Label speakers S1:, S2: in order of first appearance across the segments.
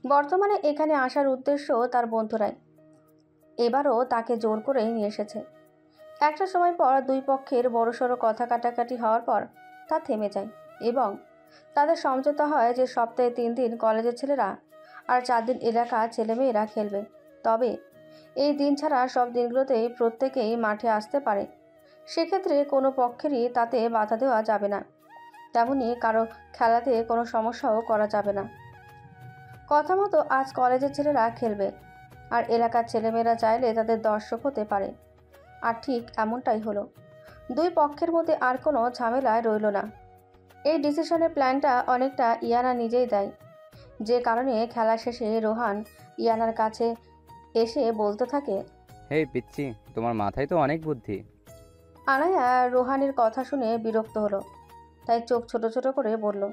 S1: বর্তমানে এখানে আসার উদ্দেশ্য তার বন্ধুরাই এবারও তাকে জোর করে নিয়ে এসেছে। একটা সময় পর দুই পক্ষের বড়সড় কথা কাটাকাটি হওয়ার পর তা থেমে যায় এবং তাদের সমঝোতা হয় যে সপ্তাহে 3 দিন কলেজের ছেলেরা আর 4 দিন এলাকা ছেলেমেয়েরা খেলবে। তবে এই দিন ছাড়া সব দিনগুলোতেই প্রত্যেকেই মাঠে আসতে পারে। সেক্ষেত্রে কোনো পক্ষেরই তাতে বাধা দেওয়া যাবে না, তেমনি কারো খেলাতে কোনো সমস্যাও করা যাবে না। কথা মতো আজ কলেজের ছেলেরা খেলবে আর এলাকার ছেলেমেয়েরা চাইলে তাদের দর্শক হতে পারে। আর ঠিক এমনটাই হলো। দুই পক্ষের মধ্যে আর কোনো ঝামেলায় রইল না। এই ডিসিশনের প্ল্যানটা অনেকটা ইয়ানা নিজেই দেয়, যে কারণে খেলা শেষে রোহান ইয়ানার কাছে এসে বলতে থাকে,
S2: হেই পিচ্ছি, তোমার মাথায় তো অনেক বুদ্ধি।
S1: আনায়া রোহানের কথা শুনে বিরক্ত হলো, তাই চোখ ছোট ছোট করে বলল,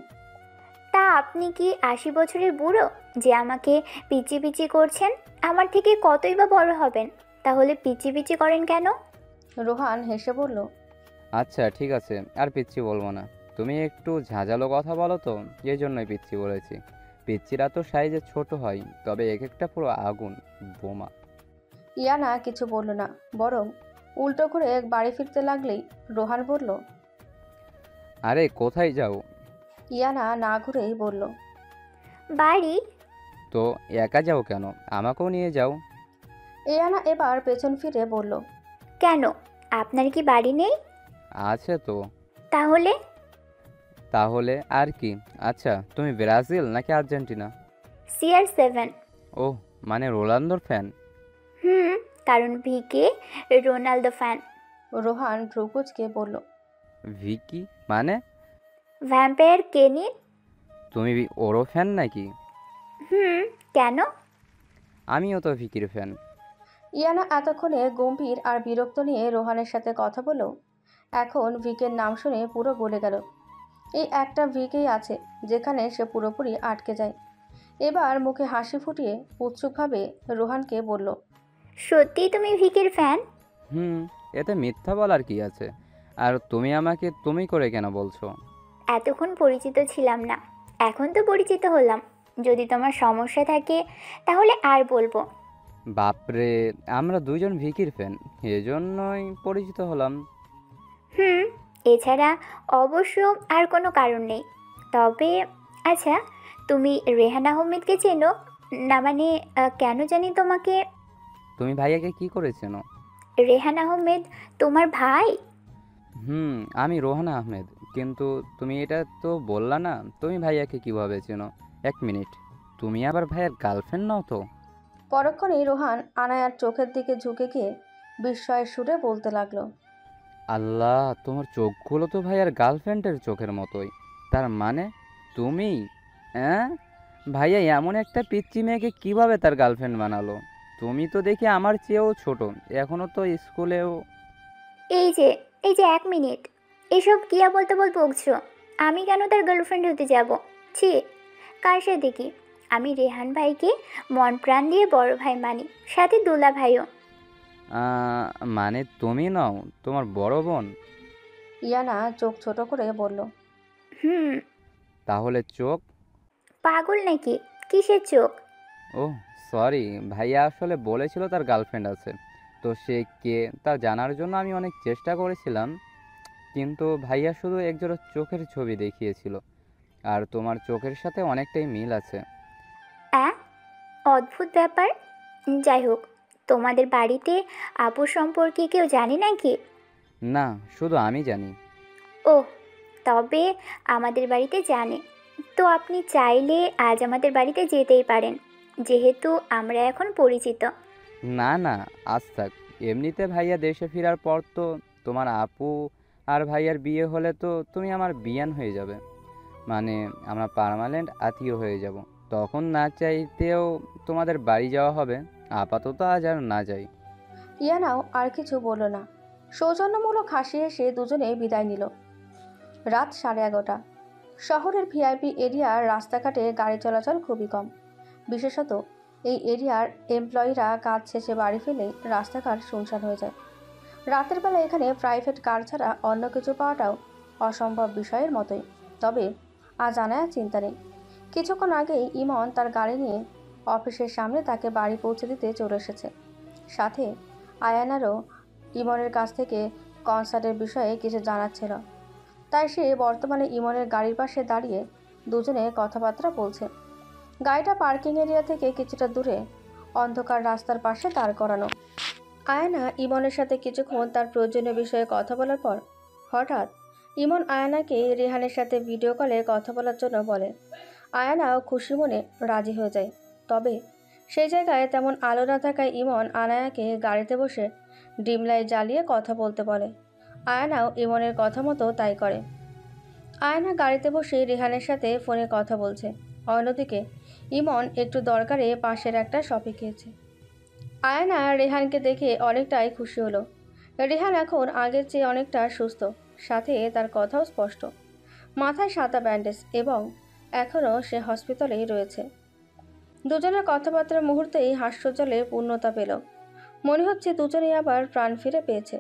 S3: তা আপনি কি 80 বছরের বুড়ো যে আমাকে পিচি পিচি করছেন? আমার থেকে কতই বা বড় হবেন, তাহলে পিচি পিচি করেন কেন?
S1: রোহান হেসে বলল,
S2: আচ্ছা ঠিক আছে, আর পিচ্ছি বলবো না। তুমি একটু ঝাঁঝালো কথা বলো তো, এই জন্যই পিচ্ছি বলেছি। পিচ্ছিরা তো সাইজে ছোট হয়, তবে এক একটা পুরো আগুন, বোমা।
S1: ইয়ানা কিছু বলল না, বরং উল্টো ঘুরে বাড়ি ফিরতে লাগলেই রোহান বলল,
S2: আরে কোথায় যাও?
S1: ইয়ানা না ঘুরেই বলল,
S3: বাড়ি?
S2: তো একা যাও কেন? আমাকেও নিয়ে যাও।
S1: ইয়ানা এবার পেছন ফিরে বলল,
S3: কেন, আপনার কি বাড়ি নেই?
S2: আছে তো।
S3: তাহলে?
S2: তাহলে আর কি? আচ্ছা, তুমি ব্রাজিল নাকি আর্জেন্টিনা?
S3: CR7।
S2: ওহ, মানে রোনালদোর ফ্যান?
S3: হুম, কারণ ভিকে রোনালদো ফ্যান।
S1: রোহান ভ্রুকুচকে বলল,
S2: ভিকি মানে?
S3: Vampire Canin.
S2: তুমি ওরও ফ্যান নাকি?
S3: হুম, কেন?
S2: আমিও তো ভিকির ফ্যান।
S1: ইয়ানা এতক্ষণে গম্ভীর আর বিরক্ত নিয়ে রোহানের সাথে কথা বলল, এখন ভিকের নাম শুনে পুরো গলে গেল। এই একটা ভিকেই আছে যেখানে সে পুরোপুরি আটকে যায়। এবার মুখে হাসি ফুটিয়ে উৎসুকভাবে রোহানকে বলল,
S3: সত্যিই তুমি ভিকের ফ্যান?
S2: হুম, এতে মিথ্যা বলার কি আছে? আর তুমি আমাকে তুমি করে কেন বলছো?
S3: এতক্ষণ পরিচিত ছিলাম না, এখন তো পরিচিত হলাম। যদি তোমার সমস্যা থাকে তাহলে আর বলবো।
S2: বাপরে, আমরা দুজন ভিকির ফ্যান, এজন্যই পরিচিত হলাম।
S3: হুম, এছাড়া অবশ্য আর কোনো কারণ নেই। তবে আচ্ছা, তুমি রেহান আহমেদকে চেনো? না মানে কেন জানি তোমাকে।
S2: তুমি ভাইয়াকে কি করেছেন?
S3: রেহান আহমেদ তোমার ভাই?
S2: হুম, আমি রোহান আহমেদ। কিন্তু তুমি এটা তো বললা না, তুমি ভাইয়াকে কিভাবে চেনো? এক মিনিট, তুমি আবার ভাইয়ার গার্লফ্রেন্ড নও তো?
S1: পরক্ষণেই রোহান আনায়ার চোখের দিকে ঝুঁকে গিয়ে বিস্ময়ের সুরে বলতে লাগলো,
S2: আল্লাহ, তোমার চোখগুলো তো ভাইয়ার গার্লফ্রেন্ডের চোখের মতোই। তার মানে তুমি, হ্যাঁ? ভাইয়া এমন একটা পিচ্চি মেয়েকে কিভাবে তার গার্লফ্রেন্ড বানালো? তুমি তো দেখি আমার চেয়েও ছোট, এখনো তো স্কুলেও।
S3: এই যে, এই যে 1 মিনিট, এসব কি বলতে বকছো? আমি কেন তার গার্লফ্রেন্ড হতে যাব? ছি, কার সাথে কি? আমি রেহান ভাইকে মন প্রাণ দিয়ে বড় ভাই মানি, সাথে দোলা ভাইও।
S2: মানে তুমি নও, তোমার বড় বোন?
S1: ইয়ানা চোখ ছোট করে বলল,
S3: হুম।
S2: তাহলে চোখ?
S3: পাগল নাকি? কিসের চোখ?
S2: ওহ, সরি, ভাইয়া আসলে বলেছিল তার গার্লফ্রেন্ড আছে। তো সে কে তা জানার জন্য আমি অনেক চেষ্টা করেছিলাম, কিন্তু ভাইয়া শুধু একজোড়া চোখের ছবি দেখিয়েছিল। আর তোমার চোখের সাথে অনেকটাই মিল আছে।
S3: অ্যাঁ, অদ্ভুত ব্যাপার। যাই হোক, তোমাদের বাড়িতে আপু সম্পর্কে কেউ জানে নাকি?
S2: না, শুধু আমি জানি।
S3: ওহ, তবে আমাদের বাড়িতে জানে। তো আপনি চাইলে আজ আমাদের বাড়িতে যেতেই পারেন, যেহেতু আমরা এখন পরিচিত।
S2: না না, আজ থাক। এমনিতে ভাইয়া দেশে ফেরার পর তো তোমার আপু আর ভাইয়ার বিয়ে হলে তো তুমি আমার বিয়ান হয়ে যাবে। মানে আমরা পার্মানেন্ট আত্মীয় হয়ে যাব। তখন না চাইতেও তোমাদের বাড়ি যাওয়া হবে। আপাতত আজ আর না যাই।
S1: ইয়ানাও আর কিছু বলল না, সৌজন্যমূলক হাসি এসে দুজনে বিদায় নিল। রাত 11:30। শহরের ভিআইপি এরিয়ার রাস্তাঘাটে গাড়ি চলাচল খুবই কম। বিশেষত এই এরিয়ার এমপ্লয়িরা কাজ শেষে বাড়ি ফেলেই রাস্তাঘাট শুনশান হয়ে যায়। রাতের বেলা এখানে প্রাইভেট কার ছাড়া অন্য কিছু পাওয়াটাও অসম্ভব বিষয়ের মতোই। তবে আজ আনায়া চিন্তা নেই। কিছুক্ষণ আগেই ইমন তার গাড়ি নিয়ে অফিসের সামনে তাকে বাড়ি পৌঁছে দিতে চলে এসেছে। সাথে আয়ানারও ইমনের কাছ থেকে কনসার্টের বিষয়ে কিছু জানাচ্ছিল, তাই সে বর্তমানে ইমনের গাড়ির পাশে দাঁড়িয়ে দুজনে কথাবার্তা বলছে। গাড়িটা পার্কিং এরিয়া থেকে কিছুটা দূরে অন্ধকার রাস্তার পাশে দাঁড় করানো। আয়ানা ইমনের সাথে কিছুক্ষণ তার প্রয়োজনীয় বিষয়ে কথা বলার পর হঠাৎ ইমন আয়ানাকে রেহানের সাথে ভিডিও কলে কথা বলার জন্য বলে। আয়ানাও খুশি মনে রাজি হয়ে যায়। তবে সেই জায়গায় তেমন আলো না থাকায় ইমন আনায়াকে গাড়িতে বসে ডিম লাইট জ্বালিয়ে কথা বলতে বলে। আয়ানাও ইমনের কথা মতো তাই করে। আয়ানা গাড়িতে বসে রেহানের সাথে ফোনে কথা বলছে। অন্যদিকে ইমন একটু দরকারে পাশের একটা শপে গিয়েছে। আয়ানা রেহানকে দেখে অনেকটাই খুশি হলো। রেহান এখন আগের চেয়ে অনেকটা সুস্থ, সাথে তার কথাও স্পষ্ট। মাথায় সাদা ব্যান্ডেজ এবং এখনও সে হসপিটালেই রয়েছে। দুজনের কথাবার্তার মুহূর্তেই হাস্যজলে পূর্ণতা পেল। মনে হচ্ছে দুজনেই আবার প্রাণ ফিরে পেয়েছে।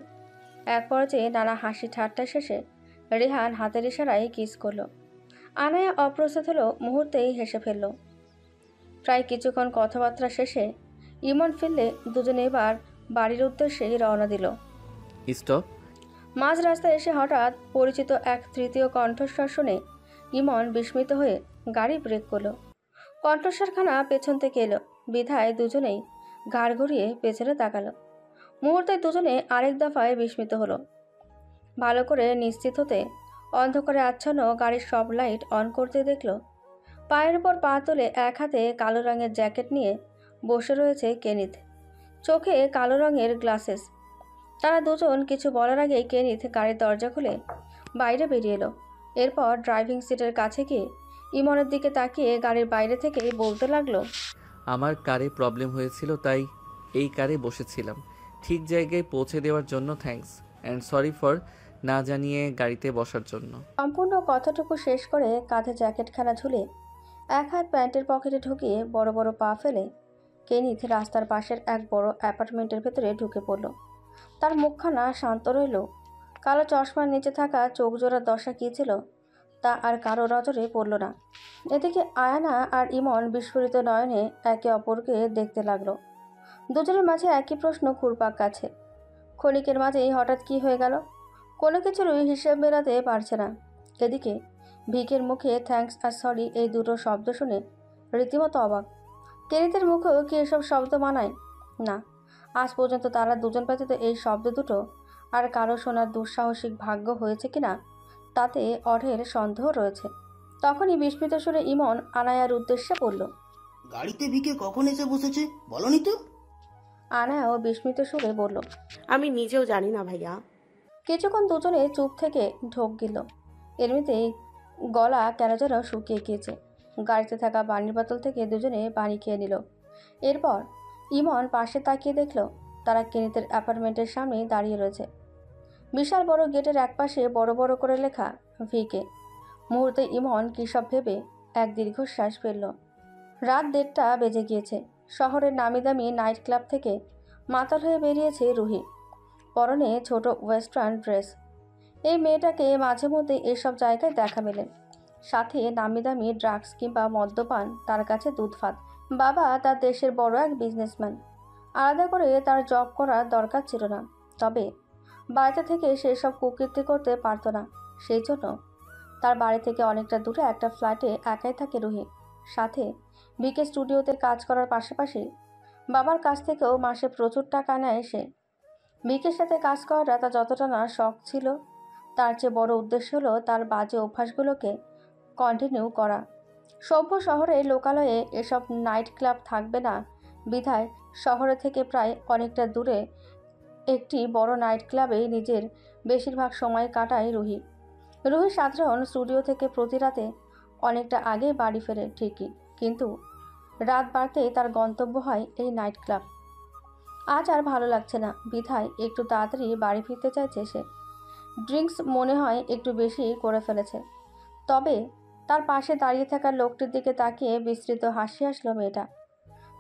S1: এক পর্যায়ে নানা হাসি ঠাট্টা শেষে রেহান হাতের ইশারায় কিস করল। আনায়া অপ্রস্তুত হলো, মুহূর্তেই হেসে ফেলল। প্রায় কিছুক্ষণ কথাবার্তা শেষে ইমন ফিরলে দুজনে এবার বাড়ির উদ্দেশ্যেই রওনা দিল।
S4: স্টপ।
S1: মাঝ রাস্তায় এসে হঠাৎ পরিচিত এক তৃতীয় কণ্ঠস্বর শুনে ইমন বিস্মিত হয়ে গাড়ি ব্রেক করল। কণ্ঠস্বরখানা পেছন থেকে এলো বিধায় দুজনেই ঘাড় ঘুরিয়ে পেছনে তাকালো। মুহূর্তে দুজনে আরেক দফায় বিস্মিত হলো। ভালো করে নিশ্চিত হতে অন্ধকারে আচ্ছন্ন গাড়ির সব লাইট অন করতে দেখল পায়ের উপর পা তুলে এক হাতে কালো রঙের জ্যাকেট নিয়ে বসে রয়েছে কেনিথ, চোখে কালো রঙের গ্লাসেস। তারা দুজন কিছু বলার আগেই কেনিথ গাড়ির দরজা খুলে বাইরে বেরিয়ে এলো। এরপর ড্রাইভিং সিটের কাছে গিয়ে ইমনের দিকে তাকিয়ে গাড়ির বাইরে থেকে বলতে লাগলো,
S4: আমার কারে প্রবলেম হয়েছিল তাই এই কারে বসেছিলাম। ঠিক জায়গায় পৌঁছে দেওয়ার জন্য থ্যাঙ্কস অ্যান্ড সরি ফর না জানিয়ে গাড়িতে বসার জন্য।
S1: সম্পূর্ণ কথাটুকু শেষ করে কাঁধে জ্যাকেটখানা ঝুলে এক হাত প্যান্টের পকেটে ঢুকিয়ে বড় বড় পা ফেলে কেনিথ রাস্তার পাশের এক বড় অ্যাপার্টমেন্টের ভেতরে ঢুকে পড়ল। তার মুখখানা শান্ত রইল। কালো চশমার নিচে থাকা চোখ জোড়ার দশা কী ছিল তা আর কারো নজরে পড়ল না। এদিকে আয়ানা আর ইমন বিস্ফোরিত নয়নে একে অপরকে দেখতে লাগলো। দুজনের মাঝে একই প্রশ্ন ঘুরপাক কাছে। ক্ষণিকের মাঝেই হঠাৎ কি হয়ে গেল, কোনো কিছুরই হিসেব মেলাতে পারছে না। এদিকে ভিকের মুখে থ্যাঙ্কস আর সরি এই দুটো শব্দ শুনে রীতিমতো অবাক। কেনিতের মুখেও কি এসব শব্দ মানায় না? আজ পর্যন্ত তারা দুজন ব্যতীত এই শব্দ দুটো আর কারো শোনার দুঃসাহসিক ভাগ্য হয়েছে কিনা তাতে অঢের সন্দেহ রয়েছে। তখনই বিস্মিত সুরে ইমন আনায়ার উদ্দেশ্যে বলল,
S5: গাড়িতে ভিকে কখন এসে বসেছে বলনি তো?
S1: আনায়াও বিস্মিত সুরে বলল,
S6: আমি নিজেও জানি না ভাইয়া।
S1: কিছুক্ষণ দুজনে চুপ থেকে ঢোক গেল। এমনিতেই গলা কেন যেন শুকিয়ে গিয়েছে। গাড়িতে থাকা পানির বোতল থেকে দুজনে পানি খেয়ে নিল। এরপর ইমন পাশে তাকিয়ে দেখল তারা কেনিতের অ্যাপার্টমেন্টের সামনে দাঁড়িয়ে রয়েছে। বিশাল বড় গেটের একপাশে বড় বড় করে লেখা ভিকে। মুহূর্তে ইমন কী সব ভেবে এক দীর্ঘশ্বাস ফেলল। রাত 1:30টা বেজে গিয়েছে। শহরের নামি দামি নাইট ক্লাব থেকে মাতাল হয়ে বেরিয়েছে রুহি, পরনে ছোট ওয়েস্টার্ন ড্রেস। এই মেয়েটাকে মাঝে মধ্যে এসব জায়গায় দেখা মেলে, সাথে নামি দামি ড্রাগস কিংবা মদ্যপান তার কাছে দুধভাত। বাবা তার দেশের বড় এক বিজনেসম্যান, আলাদা করে তার জব করার দরকার ছিল না। তবে বাড়িতে থেকে সেসব কুকীর্তি করতে পারত না। সেই জন্য তার বাড়ি থেকে অনেকটা দূরে একটা ফ্ল্যাটে একাই থাকে রুহি। সাথে ভিকে স্টুডিওতে কাজ করার পাশাপাশি বাবার কাছ থেকেও মাসে প্রচুর টাকা নেয় সে। ভিকের সাথে কাজ করাটা তার যতটা না শখ ছিল, তার চেয়ে বড় উদ্দেশ্য হলো তার বাজে অভ্যাসগুলোকে কন্টিনিউ করা। সভ্য শহরের লোকালয়ে এসব নাইট ক্লাব থাকবে না বিধায় শহরে থেকে প্রায় অনেকটা দূরে একটি বড় নাইট ক্লাবে নিজের বেশিরভাগ সময় কাটায় রুহি। রুহি সাধারণ স্টুডিও থেকে প্রতি রাতে অনেকটা আগে বাড়ি ফেরে ঠিকই, কিন্তু রাত বাড়তেই তার গন্তব্য হয় এই নাইট ক্লাব। আজ আর ভালো লাগছে না বিধায় একটু তাড়াতাড়ি বাড়ি ফিরতে চাইছে সে। ড্রিঙ্কস মনে হয় একটু বেশি করে ফেলেছে। তবে তার পাশে দাঁড়িয়ে থাকা লোকটির দিকে তাকিয়ে বিস্তৃত হাসি আসলো মেয়েটা।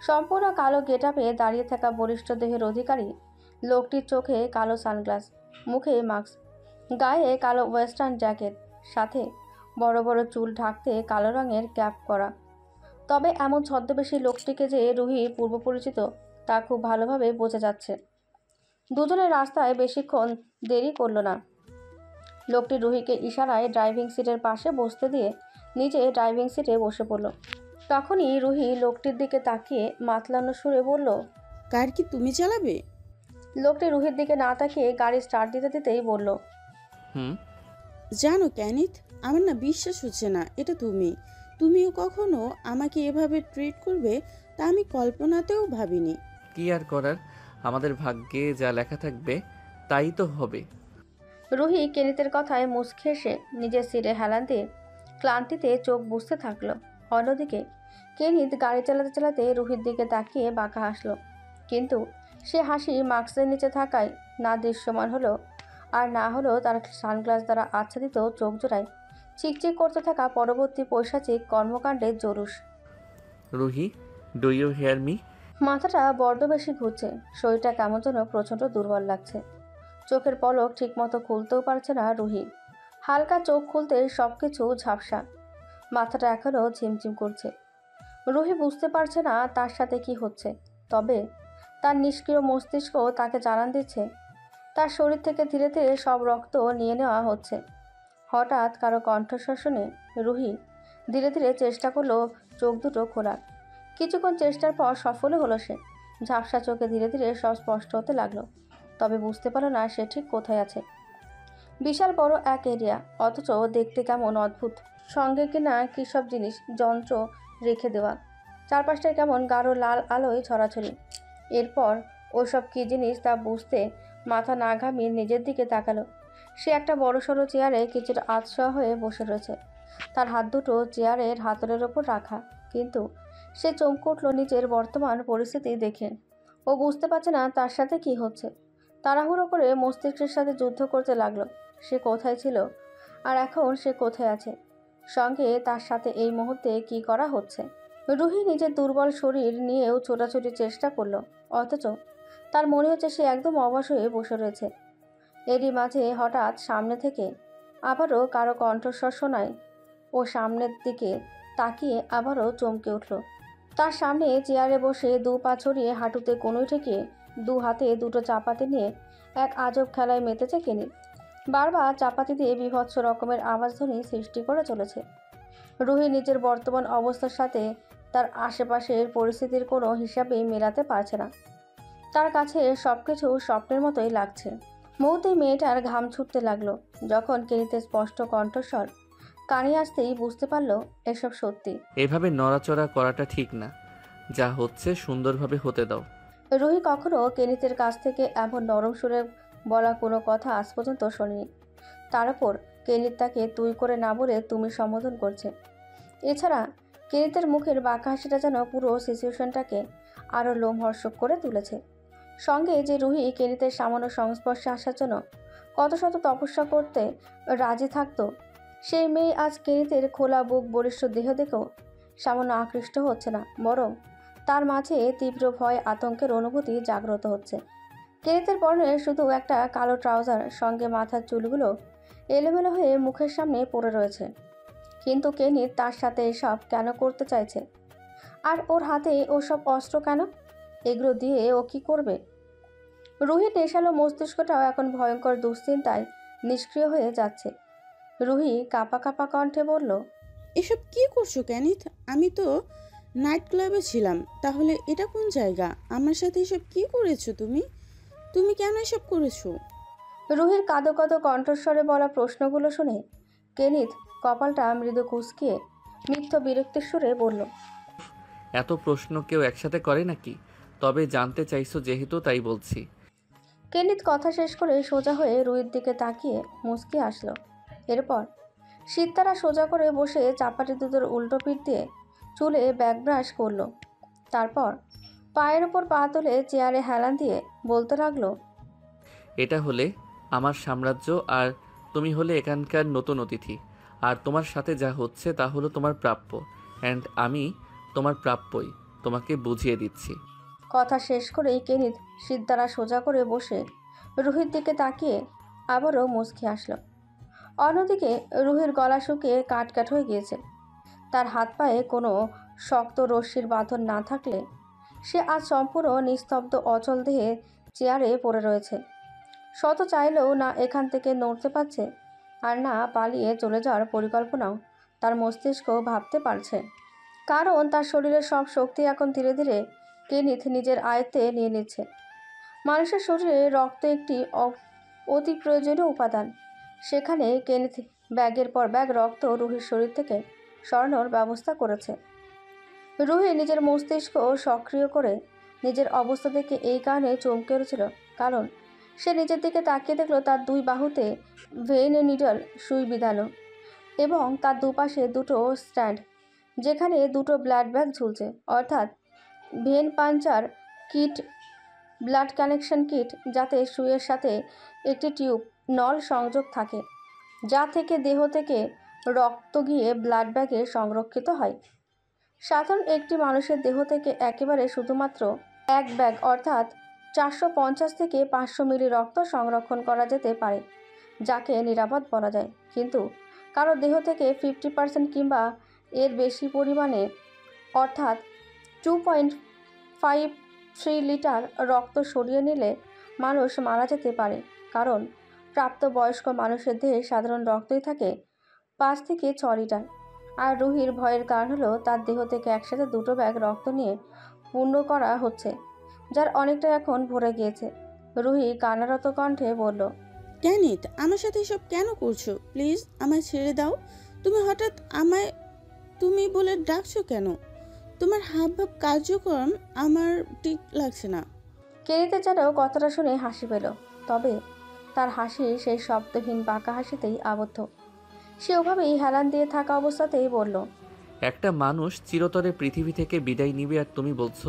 S1: সম্পূর্ণ কালো গেটআপে দাঁড়িয়ে থাকা বলিষ্ঠ দেহের অধিকারী লোকটির চোখে কালো সানগ্লাস, মুখে মাস্ক, গায়ে কালো ওয়েস্টার্ন জ্যাকেট, সাথে বড় বড় চুল ঢাকতে কালো রঙের ক্যাপ করা। তবে এমন ছদ্মবেশী লোকটিকে যে রুহি পূর্ব পরিচিত তা খুব ভালোভাবে বোঝা যাচ্ছে। দুজনের রাস্তায় বেশিক্ষণ দেরি করলো না। লোকটি রুহিকে ইশারায় ড্রাইভিং সিটের পাশে বসতে দিয়ে নিজে ড্রাইভিং সিটে বসে পড়ল। তখনই রুহি লোকটির দিকে তাকিয়ে মাতলানো সুরে বলল,
S7: কার কি তুমি চালাবে?
S1: লোকটি রুহির দিকে না তাকিয়ে গাড়ি স্টার্ট দিতে দিতেই বলল,
S4: হুম।
S7: জানো ক্যানিথ, আমার না বিশ্বাস হচ্ছে না এটা তুমিও কখনো আমাকে এভাবে ট্রিট করবে তা আমি কল্পনাতেও ভাবিনি।
S4: কি আর করার, আমাদের ভাগ্যে যা লেখা থাকবে তাই তো হবে।
S1: রুহি কেনিতের কথায় মুচকি এসে নিজের সিটে হেলান দিয়ে ক্লান্তিতে চোখ বুজতে থাকলো। অন্যদিকে কেনিত গাড়ি চালাতে চালাতে রুহির দিকে তাকিয়ে বাঁকা হাসলো, কিন্তু সে হাসি মাস্কের নিচে থাকায় না দৃশ্যমান হলো আর না হলো তার সানগ্লাস দ্বারা আচ্ছাদিত চোখ জোড়ায় চিকচিক করতে থাকা পরবর্তী পৈশাচিক কর্মকাণ্ডের জরুস।
S4: Ruhi, do you hear me?
S1: মাথাটা বড্ড বেশি ঘুরছে, শরীরটা কেমন যেন প্রচণ্ড দুর্বল লাগছে। চোখের পলক ঠিকমতো খুলতেও পারছে না রুহি। হালকা চোখ খুলতে সব কিছু ঝাপসা, মাথাটা এখনও ঝিমঝিম করছে। রুহি বুঝতে পারছে না তার সাথে কি হচ্ছে, তবে তার নিষ্ক্রিয় মস্তিষ্ক তাকে জানান দিচ্ছে তার শরীর থেকে ধীরে ধীরে সব রক্ত নিয়ে নেওয়া হচ্ছে। হঠাৎ কারো কণ্ঠস্বর শুনে রুহি ধীরে ধীরে চেষ্টা করলো চোখ দুটো খোলার। কিছুক্ষণ চেষ্টার পর সফলও হলো সে। ঝাপসা চোখে ধীরে ধীরে সব স্পষ্ট হতে লাগলো, তবে বুঝতে পারলো না সে ঠিক কোথায় আছে। বিশাল বড় এক এরিয়া, অথচ দেখতে কেমন অদ্ভুত। সঙ্গে কিনা কী সব জিনিস যন্ত্র রেখে দেওয়া, চারপাশটায় কেমন গাঢ় লাল আলোয় ছড়াছড়ি। এরপর ওসব কী জিনিস তা বুঝতে মাথা না ঘামিয়ে নিজের দিকে তাকালো। সে একটা বড়সড় চেয়ারে কিছুটা আতশোয়া হয়ে বসে রয়েছে, তার হাত দুটো চেয়ারের হাতলের ওপর রাখা। কিন্তু সে চমকে উঠল নিজের বর্তমান পরিস্থিতি দেখে। ও বুঝতে পারছে না তার সাথে কি হচ্ছে। তাড়াহুড়ো করে মস্তিষ্কের সাথে যুদ্ধ করতে লাগলো। সে কোথায় ছিল আর এখন সে কোথায় আছে, সঙ্গে তার সাথে এই মুহূর্তে কি করা হচ্ছে। রুহি নিজের দুর্বল শরীর নিয়েও ছোটাছুটির চেষ্টা করলো, অথচ তার মনে হচ্ছে সে একদম অবশ হয়ে বসে রয়েছে। এরই মাঝে হঠাৎ সামনে থেকে আবারও কারো কণ্ঠস্বর শোনায়। ও সামনের দিকে তাকিয়ে আবারও চমকে উঠল। তার সামনে চেয়ারে বসে দু পা ছড়িয়ে হাঁটুতে কনুই ঠেকিয়ে দু হাতে দুটো চাপাতি নিয়ে এক আজব খেলায় মেতেছে কেনি। বারবার চাপাতি দিয়ে বীভৎস রকমের আওয়াজধ্বনি সৃষ্টি করে চলেছে। রুহি নিজের বর্তমান অবস্থার সাথে তার আশেপাশের পরিস্থিতির কোনো হিসাবেই মেলাতে পারছে না। তার কাছে সব কিছু স্বপ্নের মতোই লাগছে। মুহূর্তেই মেয়েটার ঘাম ছুটতে লাগলো। যখন কেনিতে স্পষ্ট কণ্ঠস্বর কানে আসতেই বুঝতে পারল এসব সত্যি।
S4: এভাবে নড়াচড়া করাটা ঠিক না, যা হচ্ছে সুন্দরভাবে হতে দাও।
S1: রুহি কখনো কেনিতের কাছ থেকে এমন নরম সুরে বলা কোনো কথা আজ পর্যন্ত শোনেনি। তার উপর কেনিত তাকে তুই করে না বলে তুমি সম্বোধন করছে। এছাড়া কেনিতের মুখের বাঁকা হাসিটা যেন পুরো সিচুয়েশনটাকে আরও লোমহর্ষক করে তুলেছে। সঙ্গে যে রুহি কেনিতের সামান্য সংস্পর্শে আসার জন্য কত শত তপস্যা করতে রাজি থাকতো, সেই মেয়ে আজ কেনিতের খোলা বুক বলিষ্ঠ দেহ দেখেও সামান্য আকৃষ্ট হচ্ছে না, বরং তার মাঝে তীব্র ভয় আতঙ্কের অনুভূতি জাগ্রত হচ্ছে। কেনিতের পরনে শুধু একটা কালো ট্রাউজার, সঙ্গে মাথার চুলগুলো এলোমেলো হয়ে মুখের সামনে পড়ে রয়েছে। কিন্তু কেনিত তার সাথে এসব কেন করতে চাইছে? আর ওর হাতে ওসব অস্ত্র কেন? এগুলো দিয়ে ও কি করবে? রুহির নেশালো মস্তিষ্কটাও এখন ভয়ঙ্কর দুশ্চিন্তায় নিষ্ক্রিয় হয়ে যাচ্ছে। রুহি কাঁপা কাঁপা কণ্ঠে বলল,
S7: এসব কি করছো ক্যানিথ? আমি তো নাইট ক্লাবে ছিলাম, তাহলে এটা কোন জায়গা? আমার সাথে এসব কি করেছো তুমি কেন এসব করেছো?
S1: রুহির কাঁদো কাঁদো কণ্ঠস্বরে বলা প্রশ্নগুলো শুনে কেনিত কপালটা মৃদু কুঁচকিয়ে মিথ্য বিরক্তির সুরে বলল,
S4: এত প্রশ্ন কেউ একসাথে করে নাকি? তবে জানতে চাইছো যেহেতু তাই বলছি।
S1: কেনিত কথা শেষ করে সোজা হয়ে রুহির দিকে তাকিয়ে মুচকি আসলো। এরপর শীততারা সোজা করে বসে চাপাটি দুধের উল্টো পিঠ দিয়ে চুলে ব্যাক ব্রাশ করলো। তারপর পায়ের ওপর পা তুলে চেয়ারে হেলান দিয়ে বলতে লাগলো,
S4: এটা হলে আমার সাম্রাজ্য, আর তুমি হলে এখানকার নতুন অতিথি। আর তোমার সাথে যা হচ্ছে তা হলো তোমার প্রাপ্য, অ্যান্ড আমি তোমার প্রাপ্যই তোমাকে বুঝিয়ে দিচ্ছি।
S1: কথা শেষ করেই কেনিত শীততারা সোজা করে বসে রুহির দিকে তাকিয়ে আবারও মুচকি আসলো। অন্যদিকে রুহির গলা শুকিয়ে কাটকাট হয়ে গিয়েছে। তার হাত পায়ে কোনো শক্ত রশ্মির বাঁধন না থাকলে সে আজ সম্পূর্ণ নিস্তব্ধ অচল দেহে চেয়ারে পড়ে রয়েছে। শত চাইলেও না এখান থেকে নড়তে পারছে, আর না পালিয়ে চলে যাওয়ার পরিকল্পনাও তার মস্তিষ্ক ভাবতে পারছে। কারণ তার শরীরের সব শক্তি এখন ধীরে ধীরে কেনিথ নিজের আয়ত্তে নিয়ে নিচ্ছে। মানুষের শরীরে রক্ত একটি অতি প্রয়োজনীয় উপাদান। সেখানে কেনিথ ব্যাগের পর ব্যাগ রক্ত রুহির শরীর থেকে সরানোর ব্যবস্থা করেছে। রুহি নিজের মস্তিষ্ক সক্রিয় করে নিজের অবস্থা দেখে এই কারণে চমকে উঠেছিল, কারণ সে নিজের দিকে তাকিয়ে দেখল তার দুই বাহুতে ভেইন নিডল সুই বিধানো এবং তার দুপাশে দুটো স্ট্যান্ড, যেখানে দুটো ব্লাড ব্যাগ ঝুলছে, অর্থাৎ vein puncture kit, blood connection kit, যাতে সুইয়ের সাথে একটি টিউব নল সংযোগ থাকে, যা থেকে দেহ থেকে রক্ত গিয়ে ব্লাড ব্যাগে সংরক্ষিত হয়। সাধারণ একটি মানুষের দেহ থেকে একেবারে শুধুমাত্র এক ব্যাগ অর্থাৎ 450 থেকে 500 মিলি রক্ত সংরক্ষণ করা যেতে পারে, যাকে নিরাপদ বলা যায়। কিন্তু কারো দেহ থেকে 50% কিংবা এর বেশি পরিমাণে অর্থাৎ 2.53 লিটার রক্ত সরিয়ে নিলে মানুষ মারা যেতে পারে, কারণ প্রাপ্তবয়স্ক মানুষের দেহে সাধারণ রক্তই থাকে 5 থেকে 6 লিটার। আর রুহির ভয়ের কারণ হলো তার দেহ থেকে একসাথে দুটো ব্যাগ রক্ত নিয়ে পূর্ণ করা হচ্ছে, যার অনেকটা এখন ভরে গিয়েছে। রুহি কান্নারত কণ্ঠে বলল,
S7: কেনিথ, আমার সাথে এসব কেন করছো? প্লিজ আমায় ছেড়ে দাও। তুমি হঠাৎ আমায় তুমি বলে ডাকছো কেন? তোমার হাবভাব কার্যক্রম আমার ঠিক লাগছে না।
S1: কেনিতের যেন কথাটা শুনে হাসি পেল, তবে তার হাসি সেই শব্দহীন বাঁকা হাসিতেই আবদ্ধ। সে ওভাবেই হেলান দিয়ে থাকা অবস্থাতেই বলল,
S4: একটা মানুষ চিরতরে পৃথিবী থেকে বিদায় নিবে আর তুমি বলছো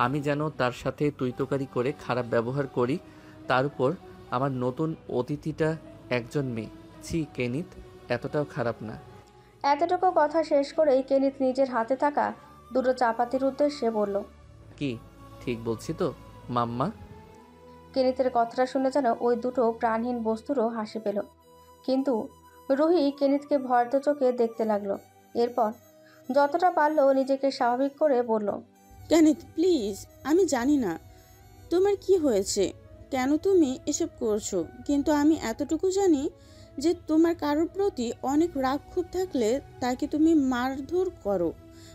S4: আমি যেন তার সাথে তুইতকারি করে খারাপ ব্যবহার করি, তার উপর আমার নতুন অতিথিটা একজন মেয়ে। ছি কেনিত, এতটাও খারাপ না।
S1: এতটুকু কথা শেষ করেই কেনিত নিজের হাতে থাকা দুটো চাপাতির উদ্দেশ্যে বলল,
S4: কি ঠিক বলছি তো মাম্মা?
S1: কেনিতের কথাটা শুনে যেন ওই দুটো প্রাণহীন বস্তুরও হাসি পেল। কিন্তু রুহি কেনিতকে ভয়ার্ত চোখে দেখতে লাগলো। এরপর যতটা পারল নিজেকে স্বাভাবিক করে বলল,
S7: কেনিথ প্লিজ, আমি জানি না তোমার কি হয়েছে, কেন তুমি এসব করছো, কিন্তু আমি এতটুকু জানি যে তোমার কারোর প্রতি অনেক রাগ ক্ষোভ থাকলে তাকে তুমি মারধর করো।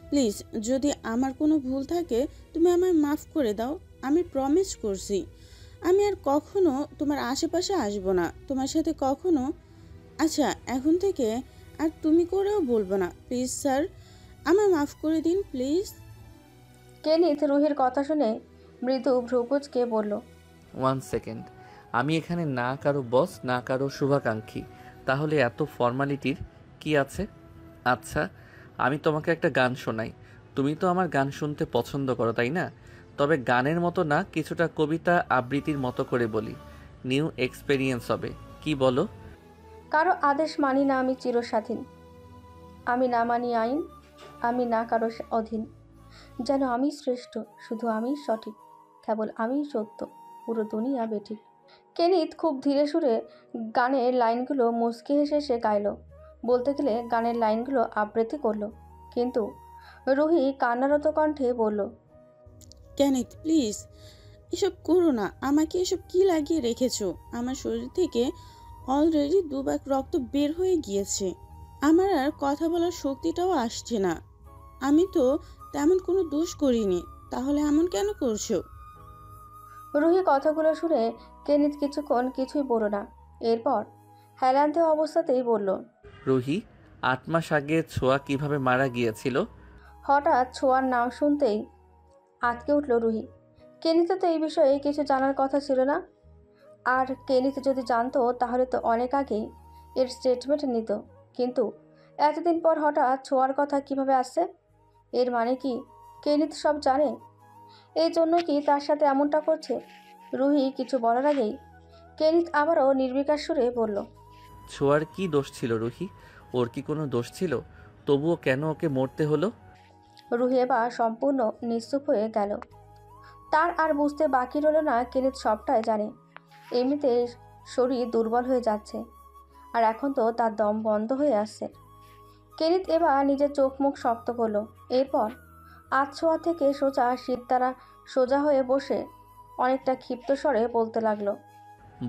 S7: প্লিজ, যদি আমার কোনো ভুল থাকে তুমি আমায় মাফ করে দাও। আমি প্রমিস করছি আমি আর কখনো তোমার আশেপাশে আসবো না, তোমার সাথে কখনো। আচ্ছা, এখন থেকে আর তুমি করেও বলবো না। প্লিজ স্যার, আমায় মাফ করে দিন প্লিজ।
S1: কেনিত রুহির কথা শুনে মৃদু ভ্রুকুচকে বলল,
S4: 1 সেকেন্ড, আমি এখানে না কারো বস না কারো শুভাকাঙ্ক্ষী, তাহলে এত ফর্মালিটির কি আছে? আচ্ছা, আমি তোমাকে একটা গান শোনাই। তুমি তো আমার গান শুনতে পছন্দ করো তাই না? তবে গানের মতো না, কিছুটা কবিতা আবৃত্তির মতো করে বলি, নিউ এক্সপেরিয়েন্স হবে। কি বলো?
S1: কারো আদেশ মানি না আমি চিরস্বাধীন, আমি না মানি আইন, আমি না কারো অধীন, যেন আমি শ্রেষ্ঠ, শুধু আমি সঠিক, কেবল আমিই সত্য, পুরো দুনিয়া বেঠিক। কেনিত খুব ধীরে সুরে গানের লাইনগুলো মুচকি হেসে সে গাইল, বলতে গেলে গানের লাইনগুলো আবৃত্তি করলো। কিন্তু রুহি কান্নারত কণ্ঠে বলল,
S7: কেনিথ প্লিজ এসব করো না। আমাকে এসব কি লাগিয়ে রেখেছো? আমার শরীর থেকে অলরেডি 2 ভাগ রক্ত বের হয়ে গিয়েছে, আমার আর কথা বলার শক্তিটাও আসছে না। আমি তো তেমন কোনো দোষ করিনি, তাহলে এমন কেন করছো?
S1: রুহি কথাগুলো শুনে কেনিত কিছুক্ষণ কিছুই বলল না। এরপর হেলান দেওয়া অবস্থাতেই বলল,
S4: রুহি, 8 মাস আগে ছোঁয়া কিভাবে মারা গিয়েছিল?
S1: হঠাৎ ছোঁয়ার নাম শুনতেই আঁতকে উঠল রুহি। কেনিত তো এই বিষয়ে কিছু জানার কথা ছিল না, আর কেনিত যদি জানতো তাহলে তো অনেক আগেই এর স্টেটমেন্ট নিত। কিন্তু এতদিন পর হঠাৎ ছোঁয়ার কথা কিভাবে আসছে? এর মানে কি কেনিত সব জানে? এই জন্য কি তার সাথে এমনটা করছে? রুহি কিছু বলার আগেই কেনিত আবারও নির্বিকার সুরে বলল,
S4: ছোঁয়ার কি দোষ ছিল রুহি? ওর কি কোনো দোষ ছিল? তবুও কেন ওকে মরতে হলো?
S1: রুহি এবার সম্পূর্ণ নিশ্চুপ হয়ে গেল। তার আর বুঝতে বাকি রইল না কেনিত সবটাই জানে। এমনিতে শরীর দুর্বল হয়ে যাচ্ছে, আর এখন তো তার দম বন্ধ হয়ে আসছে। কেনিত এবার নিজের চোখ মুখ শক্ত করলো। এরপর আধশোয়া থেকে সোজা শীত তারা সোজা হয়ে বসে অনেকটা ক্ষিপ্ত স্বরে বলতে লাগলো,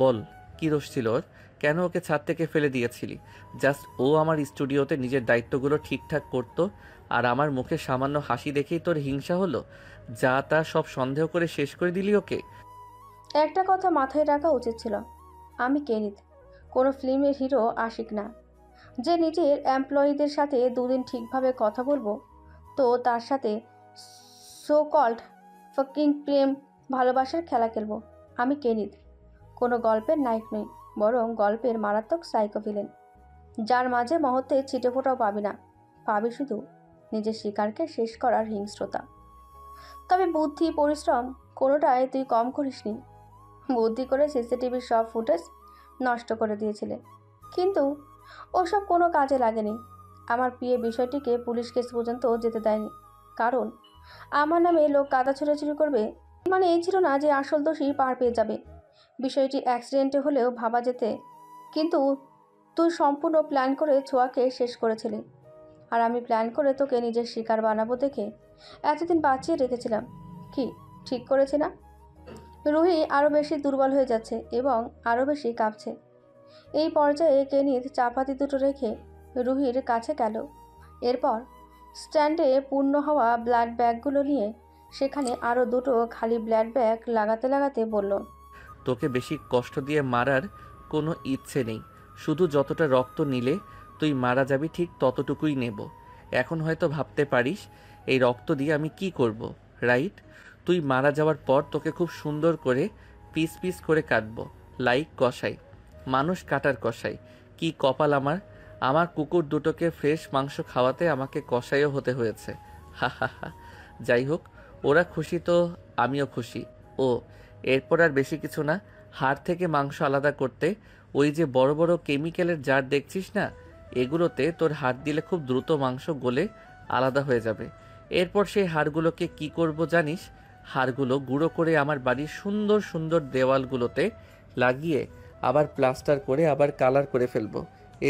S4: বল, কি দোষ ছিল ওর? কেন ওকে ছাদ থেকে ফেলে দিয়েছিলি? জাস্ট ও আমার স্টুডিওতে নিজের দায়িত্বগুলো ঠিকঠাক করতো, আর আমার মুখে সামান্য হাসি দেখেই তোর হিংসা হলো? যা তা সব সন্দেহ করে শেষ করে দিলি ওকে।
S1: একটা কথা মাথায় রাখা উচিত ছিল, আমি কেনিত, কোনো ফিল্মের হিরো আশিক না, যে নিজের এমপ্লয়িদের সাথে দুদিন ঠিকভাবে কথা বলবো তো তার সাথে সো কল্ড ফাকিং প্রেম ভালোবাসার খেলা খেলবো। আমি কেনিত, কোনো গল্পের নায়ক নই, বরং গল্পের মারাত্মক সাইকো ভিলেন, যার মাঝে মহত্বে ছিটে ফোটাও পাবি না, পাবি শুধু নিজের শিকারকে শেষ করার হিংস্রতা। তবে বুদ্ধি পরিশ্রম কোনোটাই তুই কম করিসনি। বুদ্ধি করে সিসিটিভির সব ফুটেজ নষ্ট করে দিয়েছিলে, কিন্তু ওসব কোনো কাজে লাগেনি। আমার প্রিয় বিষয়টিকে পুলিশ কেস পর্যন্ত যেতে দেয়নি, কারণ আমার নামে লোক কাদা ছোড়াছুড়ি করবে মানে এই ছিল না যে আসল দোষী পার পেয়ে যাবে। বিষয়টি অ্যাক্সিডেন্টে হলেও ভাবা যেতে, কিন্তু তুই সম্পূর্ণ প্ল্যান করে ছোঁয়াকে শেষ করেছিলি। আর আমি প্ল্যান করে তোকে নিজের শিকার বানাবো দেখে এতদিন বাঁচিয়ে রেখেছিলাম। কি ঠিক করেছি না? রুহি আরও বেশি দুর্বল হয়ে যাচ্ছে এবং আরও বেশি কাঁপছে। এই পর্যায়ে কেনিত চাপাতি দুটো রেখে রুহির কাছে গেল। এরপর স্ট্যান্ডে পূর্ণ হওয়া ব্লাড ব্যাগগুলো নিয়ে সেখানে আরও দুটো খালি ব্লাড ব্যাগ লাগাতে লাগাতে বলল,
S4: তোকে বেশি কষ্ট দিয়ে মারার কোনো ইচ্ছে নেই। শুধু যতটা রক্ত নিলে তুই মারা যাবি ঠিক ততটুকুই নেব। এখন হয়তো ভাবতে পারিস এই রক্ত দিয়ে আমি কি করব, রাইট? তুই মারা যাওয়ার পর তোকে খুব সুন্দর করে পিস পিস করে কাটবো, লাইক কষাই, মানুষ কাটার কষাই। কি কপাল আমার! আমার কুকুর দুটোকে ফ্রেশ মাংস খাওয়াতে আমাকে কষাইও হতে হয়েছে। হা হা হা। যাই হোক, ওরা খুশি তো আমিও খুশি। ও এরপর আর বেশি কিছু না, হাড় থেকে মাংস আলাদা করতে ওই যে বড় বড় কেমিক্যালের জার দেখছিস না, এগুলোতে তোর হাত দিলে খুব দ্রুত মাংস গলে আলাদা হয়ে যাবে। এরপর সেই হাড়গুলোকে কি করব জানিস? হাড়গুলো গুঁড়ো করে আমার বাড়ির সুন্দর সুন্দর দেওয়ালগুলোতে লাগিয়ে আবার প্লাস্টার করে আবার কালার করে ফেলবো।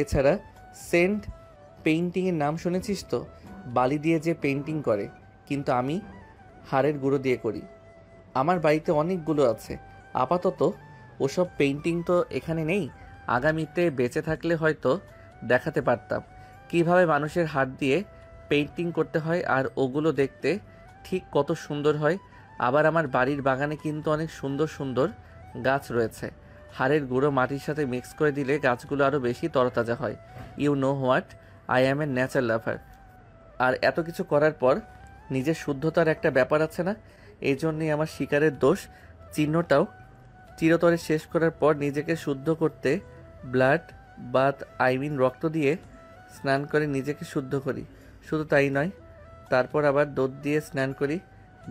S4: এছাড়া সেন্ট পেইন্টিংয়ের নাম শুনেছিস তো? বালি দিয়ে যে পেইন্টিং করে, কিন্তু আমি হাড়ের গুঁড়ো দিয়ে করি। আমার বাড়িতে অনেকগুলো আছে। আপাতত ওসব পেইন্টিং তো এখানে নেই, আগামীতে বেঁচে থাকলে হয়তো দেখাতে পারতাম কিভাবে মানুষের হাত দিয়ে পেইন্টিং করতে হয়, আর ওগুলো দেখতে ঠিক কত সুন্দর হয়। আবার আমার বাড়ির বাগানে কিন্তু অনেক সুন্দর সুন্দর গাছ রয়েছে। হাড়ের গুঁড়ো মাটির সাথে মিক্স করে দিলে গাছগুলো আরও বেশি তরতাজা হয়। You know what, I am a nature lover. আর এত কিছু করার পর নিজের শুদ্ধতার একটা ব্যাপার আছে না? এই জন্যই আমার শিকারের দোষ চিহ্নটাও চিরতরে শেষ করার পর নিজেকে শুদ্ধ করতে ব্লাড বাথ রক্ত দিয়ে স্নান করে নিজেকে শুদ্ধ করি। শুধু তাই নয়, তারপর আবার দুধ দিয়ে স্নান করি।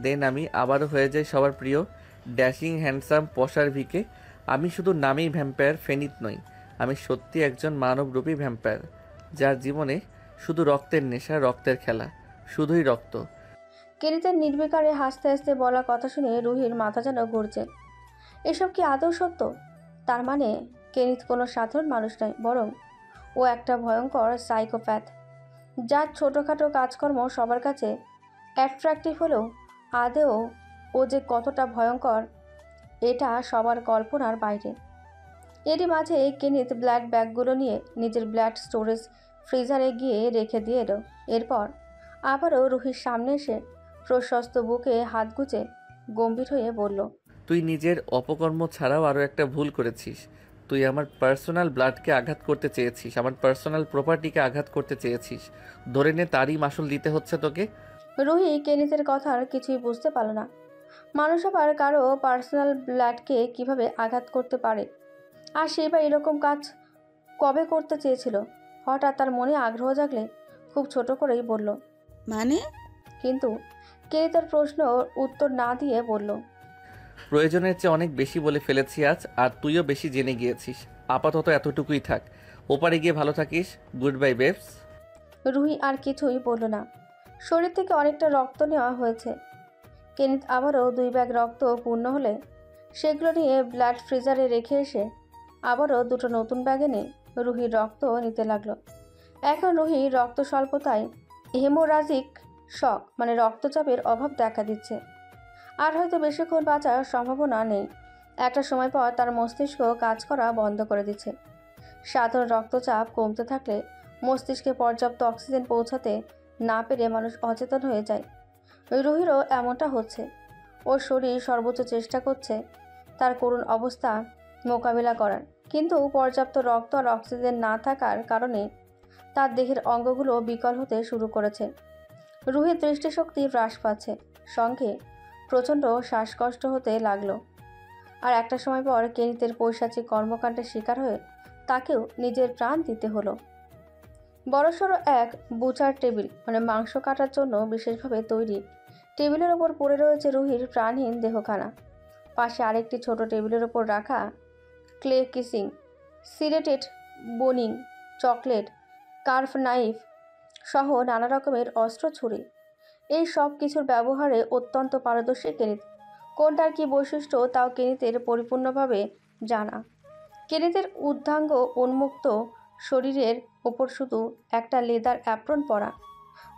S4: দেন আমি আবারও হয়ে যাই সবার প্রিয় ড্যাশিং হ্যান্ডসাম পশার ভিকে। আমি শুধু নামেই ভ্যাম্পায়ার ফেনিত নই, আমি সত্যি একজন মানবরূপী ভ্যাম্পায়ার, যার জীবনে শুধু রক্তের নেশা, রক্তের খেলা, শুধুই রক্ত।
S1: কেনিতের নির্বিকারে হাসতে হাসতে বলা কথা শুনে রুহির মাথা যেন ঘুরছে। এসব কি আদৌ সত্য? তার মানে কেনিত কোনো সাধারণ মানুষ নয়, বরং ও একটা ভয়ঙ্কর সাইকোপ্যাথ, যার ছোটোখাটো কাজকর্ম সবার কাছে অ্যাট্রাকটিভ হলেও আদেও ও যে কতটা ভয়ঙ্কর এটা সবার কল্পনার বাইরে। এরই মাঝে কেনিত ব্লাড ব্যাগগুলো নিয়ে নিজের ব্লাড স্টোরেজ ফ্রিজারে গিয়ে রেখে দিয়ে এলো। এরপর আবারও রুহির সামনে এসে প্রশস্ত বুকে হাত গুজে গম্ভীর হয়ে বলল,
S4: তুই নিজের অপকর্ম ছাড়াও আরও একটা ভুল করেছিস। তুই আমার পার্সোনাল ব্লাডকে আঘাত করতে চেয়েছিস, আমার পার্সোনাল প্রপার্টিকে আঘাত করতে চেয়েছিস। ধরে নে তারই মাসুল দিতে হচ্ছে তোকে।
S1: রুহি কেনিতের কথার কিছুই বুঝতে পারল না। মানুষ আবার কারো পার্সোনাল ব্লাডকে কিভাবে আঘাত করতে পারে, আর সে বা এরকম কাজ কবে করতে চেয়েছিল? হঠাৎ তার মনে আগ্রহ জাগলে খুব ছোট করেই বলল,
S7: মানে?
S1: কিন্তু কেনিতের প্রশ্ন উত্তর না দিয়ে বলল,
S4: প্রয়োজনের চেয়ে অনেক বেশি বলে ফেলেছি আজ, আর তুইও বেশি জেনে গিয়েছিস। আপাতত এতটুকুই থাক, ওপারে গিয়ে ভালো থাকিস। Goodbye babes.
S1: রুহি আর কিছুই বলল না। শরীর থেকে অনেকটা রক্ত নেওয়া হয়েছে। কেনিত আবারও 2 ব্যাগ রক্ত পূর্ণ হলে সেগুলো নিয়ে ব্লাড ফ্রিজারে রেখে এসে আবারও 2টো নতুন ব্যাগ এনে রুহির রক্ত নিতে লাগলো। এখন রুহির রক্ত স্বল্পতায় হেমোরাজিক শক মানে রক্তচাপের অভাব দেখা দিচ্ছে। আর হয়তো বেশিক্ষণ বাঁচার সম্ভাবনা নেই। একটা সময় পর তার মস্তিষ্ক কাজ করা বন্ধ করে দিচ্ছে। সাধারণ রক্তচাপ কমতে থাকলে মস্তিষ্কে পর্যাপ্ত অক্সিজেন পৌঁছাতে না পেরে মানুষ অচেতন হয়ে যায়। রুহিরও এমনটা হচ্ছে। ওর শরীর সর্বোচ্চ চেষ্টা করছে তার করুণ অবস্থা মোকাবিলা করার, কিন্তু পর্যাপ্ত রক্ত আর অক্সিজেন না থাকার কারণে তার দেহের অঙ্গগুলো বিকল হতে শুরু করেছে। রুহির দৃষ্টিশক্তি হ্রাস পাচ্ছে, সঙ্গে প্রচণ্ড শ্বাসকষ্ট হতে লাগলো। আর একটা সময় পর কেনিতের পৈশাচিক কর্মকাণ্ডের শিকার হয়ে তাকেও নিজের প্রাণ দিতে হলো। বড়সড় এক বুচার টেবিল মানে মাংস কাটার জন্য বিশেষভাবে তৈরি টেবিলের ওপর পড়ে রয়েছে রুহির প্রাণহীন দেহখানা। পাশে আরেকটি ছোট টেবিলের ওপর রাখা clay kissing, সিলেটেড boning, chocolate, curve knife সহ নানা রকমের অস্ত্র ছুরি। এই সব কিছুর ব্যবহারে অত্যন্ত পারদর্শী কেনিত। কোনটার কী বৈশিষ্ট্য তাও কেনিতের পরিপূর্ণভাবে জানা। কেনিতের ঊর্ধ্বাঙ্গ উন্মুক্ত শরীরের ওপর শুধু একটা লেদার অ্যাপ্রন পরা,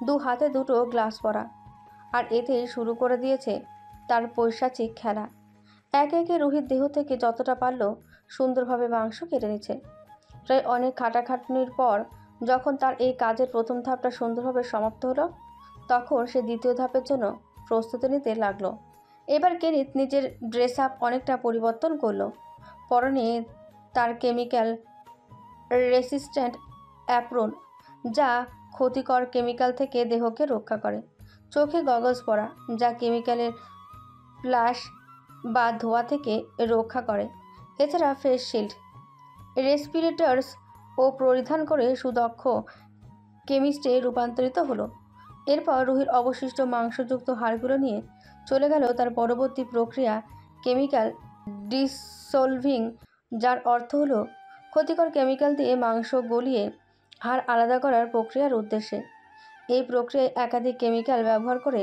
S1: দু হাতে দুটো গ্লাভস পরা, আর এতেই শুরু করে দিয়েছে তার পৈশাচিক খেলা। একে একে রুহির দেহ থেকে যতটা পারল সুন্দরভাবে মাংস কেটে নিচ্ছে। প্রায় অনেক খাটাখাটনির পর যখন তার এই কাজের প্রথম ধাপটা সুন্দরভাবে সমাপ্ত হলো, তখন সে দ্বিতীয় ধাপের জন্য প্রস্তুতি নিতে লাগলো। এবার কেনিত নিজের ড্রেস আপ অনেকটা পরিবর্তন করলো। পরনে তার কেমিক্যাল রেসিস্ট্যান্ট অ্যাপ্রন, যা ক্ষতিকর কেমিক্যাল থেকে দেহকে রক্ষা করে। চোখে গগলস পরা, যা কেমিক্যালের ফ্ল্যাশ বা ধোঁয়া থেকে রক্ষা করে। এছাড়া ফেস শিল্ড, রেসপিরেটরস ও পরিধান করে সুদক্ষ কেমিস্টে রূপান্তরিত হলো। এরপর রুহির অবশিষ্ট মাংসযুক্ত হাড়গুলো নিয়ে চলে গেল তার পরবর্তী প্রক্রিয়া কেমিক্যাল ডিসলভিং, যার অর্থ হলো ক্ষতিকর কেমিক্যাল দিয়ে মাংস গলিয়ে হাড় আলাদা করার প্রক্রিয়ার উদ্দেশ্যে। এই প্রক্রিয়ায় একাধিক কেমিক্যাল ব্যবহার করে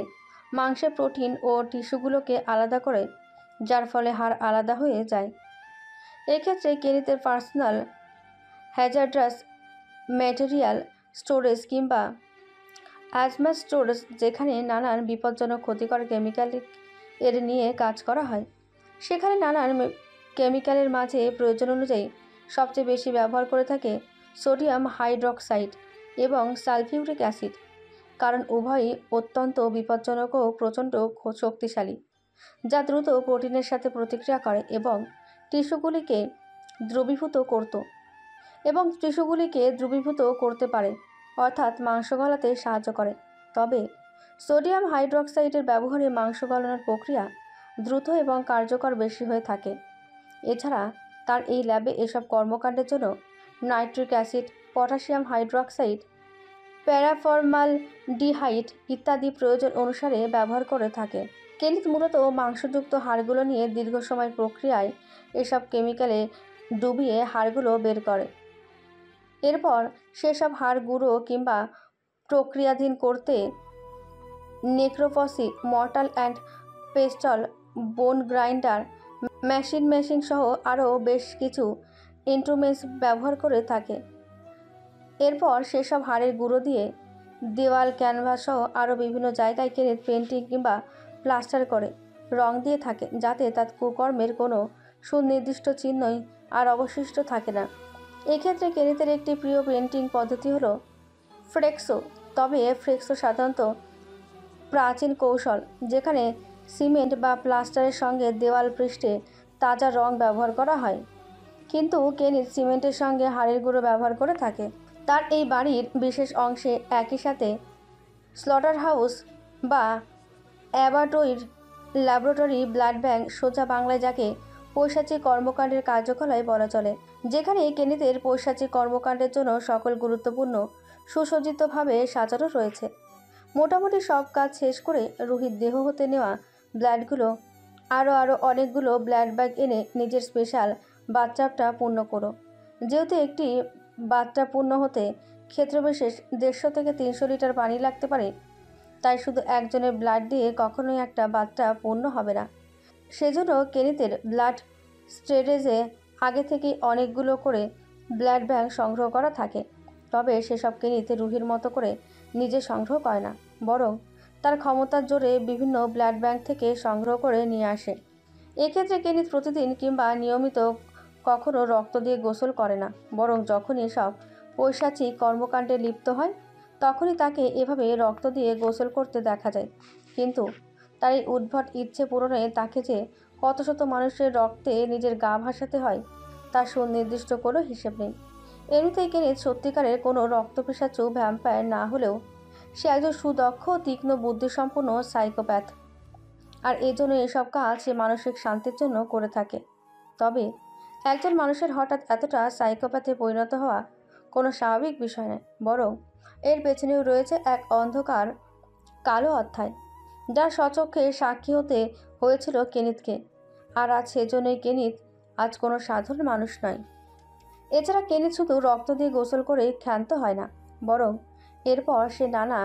S1: মাংসের প্রোটিন ও টিস্যুগুলোকে আলাদা করে, যার ফলে হাড় আলাদা হয়ে যায়। এক্ষেত্রে কেনিতের পার্সোনাল হ্যাজার্ডাস ম্যাটেরিয়াল স্টোরেজ কিংবা অ্যাজমা স্টোরেজ, যেখানে নানান বিপজ্জনক ক্ষতিকর কেমিক্যাল এর নিয়ে কাজ করা হয়, সেখানে নানান কেমিক্যালের মাঝে প্রয়োজন অনুযায়ী সবচেয়ে বেশি ব্যবহার করে থাকে সোডিয়াম হাইড্রক্সাইড এবং সালফিউরিক অ্যাসিড, কারণ উভয়ই অত্যন্ত বিপজ্জনক ও প্রচণ্ড শক্তিশালী, যা দ্রুত প্রোটিনের সাথে প্রতিক্রিয়া করে এবং টিস্যুগুলিকে দ্রবীভূত করতে পারে, অর্থাৎ মাংস গলাতে সাহায্য করে। তবে সোডিয়াম হাইড্রক্সাইডের ব্যবহারে মাংস গলানোর প্রক্রিয়া দ্রুত এবং কার্যকর বেশি হয়ে থাকে। এছাড়া তার এই ল্যাবে এসব কর্মকাণ্ডের জন্য নাইট্রিক অ্যাসিড, পটাশিয়াম হাইড্রক্সাইড, প্যারাফর্মালডিহাইড ইত্যাদি প্রয়োজন অনুসারে ব্যবহার করে থাকে। কেনিত মূলত মাংসযুক্ত হাড়গুলো নিয়ে দীর্ঘ সময়ের প্রক্রিয়ায় এসব কেমিক্যালে ডুবিয়ে হাড়গুলো বের করে। এরপর সেসব হাড় গুঁড়ো কিংবা প্রক্রিয়াধীন করতে নেক্রোপসি, মর্টাল অ্যান্ড পেস্টল, বোন গ্রাইন্ডার মেশিন সহ আরও বেশ কিছু ইন্স্ট্রুমেন্টস ব্যবহার করে থাকে। এরপর সেসব হাড়ের গুঁড়ো দিয়ে দেওয়াল, ক্যানভাস সহ আরও বিভিন্ন জায়গায় কেনিত পেন্টিং কিংবা প্লাস্টার করে রং দিয়ে থাকে, যাতে তার কুকর্মের কোনো সুনির্দিষ্ট চিহ্নই আর অবশিষ্ট থাকে না। এক্ষেত্রে কেনিতের একটি প্রিয় পেন্টিং পদ্ধতি হলো ফ্রেক্সো। তবে ফ্রেক্সো সাধারণত প্রাচীন কৌশল, যেখানে সিমেন্ট বা প্লাস্টারের সঙ্গে দেওয়াল পৃষ্ঠে তাজা রং ব্যবহার করা হয়, কিন্তু কেনিত সিমেন্টের সঙ্গে হাড়ের গুঁড়ো ব্যবহার করে থাকে। তার এই বাড়ির বিশেষ অংশে একই সাথে স্লটার হাউস বা অ্যাবাটরির ল্যাবরেটরি, ব্লাড ব্যাংক, সোজা বাংলায় যাকে পৈশাচিক কর্মকাণ্ডের কার্যকলাপ বলা চলে, যেখানে কেনিতের পৈশাচিক কর্মকাণ্ডের জন্য সকল গুরুত্বপূর্ণ সুসজ্জিতভাবে সাজানো রয়েছে। মোটামুটি সব কাজ শেষ করে রুহির দেহ হতে নেওয়া ব্লাডগুলো আরও অনেকগুলো ব্লাড ব্যাগ এনে নিজের স্পেশাল বাথটাবটা পূর্ণ করো। যেহেতু একটি বাথটাব পূর্ণ হতে ক্ষেত্রবিশেষ 150 থেকে 300 লিটার পানি লাগতে পারে, তাই শুধু একজনের ব্লাড দিয়ে কখনোই একটা বাথটাব পূর্ণ হবে না। সেজন্য কেনিতের ব্লাড স্টোরেজে আগে থেকেই অনেকগুলো করে ব্লাড ব্যাংক সংগ্রহ করা থাকে। তবে সেসব কেনিত রুহির মতো করে নিজে সংগ্রহ করে না, বরং তার ক্ষমতার জোরে বিভিন্ন ব্লাড ব্যাংক থেকে সংগ্রহ করে নিয়ে আসে। এক্ষেত্রে কেনিত প্রতিদিন কিংবা নিয়মিত কখনো রক্ত দিয়ে গোসল করে না, বরং যখনই সব পৈশাচিক কর্মকাণ্ডে লিপ্ত হয় তখনই তাকে এভাবে রক্ত দিয়ে গোসল করতে দেখা যায়। কিন্তু তার এই উদ্ভট ইচ্ছে পূরণে তাকে যে কত শত মানুষের রক্তে নিজের গা ভাসাতে হয় তার সুনির্দিষ্ট কোনো হিসেব নেই। এমনিতেই কেনিত সত্যিকারের কোনো রক্তপিশাচু ভ্যাম্পায়ার না হলেও সে একজন সুদক্ষ তীক্ষ্ণ বুদ্ধিসম্পন্ন সাইকোপ্যাথ, আর এজন্য এসব কাজ সে মানসিক শান্তির জন্য করে থাকে। তবে একজন মানুষের হঠাৎ এতটা সাইকোপ্যাথে পরিণত হওয়া কোনো স্বাভাবিক বিষয় নয়, বরং এর পেছনেও রয়েছে এক অন্ধকার কালো অধ্যায়, যার স্বচক্ষে সাক্ষী হতে হয়েছিল কেনিতকে। আর আজ সেজন্যই কেনিত আজ কোনো সাধারণ মানুষ নয়। এছাড়া কেনিত শুধু রক্ত দিয়ে গোসল করে ক্ষান্ত হয় না, বরং এরপর সে নানা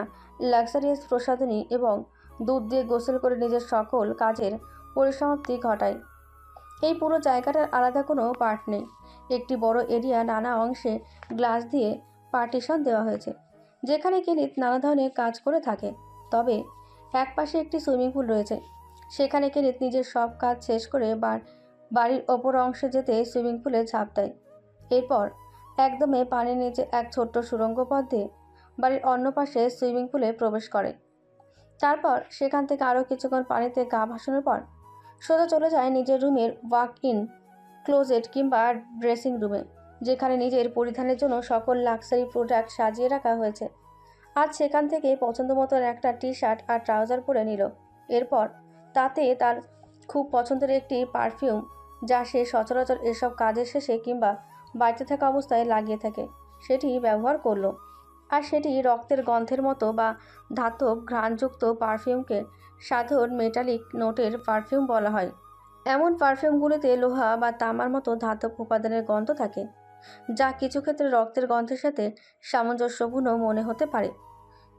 S1: লাক্সারিয়াস প্রসাধনী এবং দুধ দিয়ে গোসল করে নিজের সকল কাজের পরিসমাপ্তি ঘটায়। এই পুরো জায়গাটার আলাদা কোনো পার্ট নেই। একটি বড় এরিয়া নানা অংশে গ্লাস দিয়ে পার্টিশন দেওয়া হয়েছে, যেখানে কেনিত নানা ধরনের কাজ করে থাকে। তবে এক পাশে একটি সুইমিং পুল রয়েছে, সেখানে কেনিত নিজের সব কাজ শেষ করে বাড়ির ওপর অংশে যেতে সুইমিং পুলে ঝাঁপ দেয়। এরপর একদমে পানির নিচে এক ছোট্ট সুড়ঙ্গ পথ দিয়ে বাড়ির অন্য পাশে সুইমিং পুলে প্রবেশ করে। তারপর সেখান থেকে আরও কিছুক্ষণ পানিতে গা ভাসানোর পর সোজা চলে যায় নিজের রুমের ওয়াক ইন ক্লোজেট কিংবা ড্রেসিং রুমে, যেখানে নিজের পরিধানের জন্য সকল লাক্সারি প্রোডাক্ট সাজিয়ে রাখা হয়েছে। আজ সেখান থেকে পছন্দ মতো একটা টি শার্ট আর ট্রাউজার পরে নিল। এরপর তাতে তার খুব পছন্দের একটি পারফিউম, যা সে সচরাচর এসব কাজের শেষে কিংবা বাড়িতে থাকা অবস্থায় লাগিয়ে থাকে, সেটি ব্যবহার করলো। আর সেটি রক্তের গন্ধের মতো বা ধাতব ঘ্রাণযুক্ত পারফিউমকে সাধারণ মেটালিক নোটের পারফিউম বলা হয়। এমন পারফিউমগুলিতে লোহা বা তামার মতো ধাতব উপাদানের গন্ধ থাকে, যা কিছু ক্ষেত্রে রক্তের গন্ধের সাথে সামঞ্জস্যপূর্ণ মনে হতে পারে।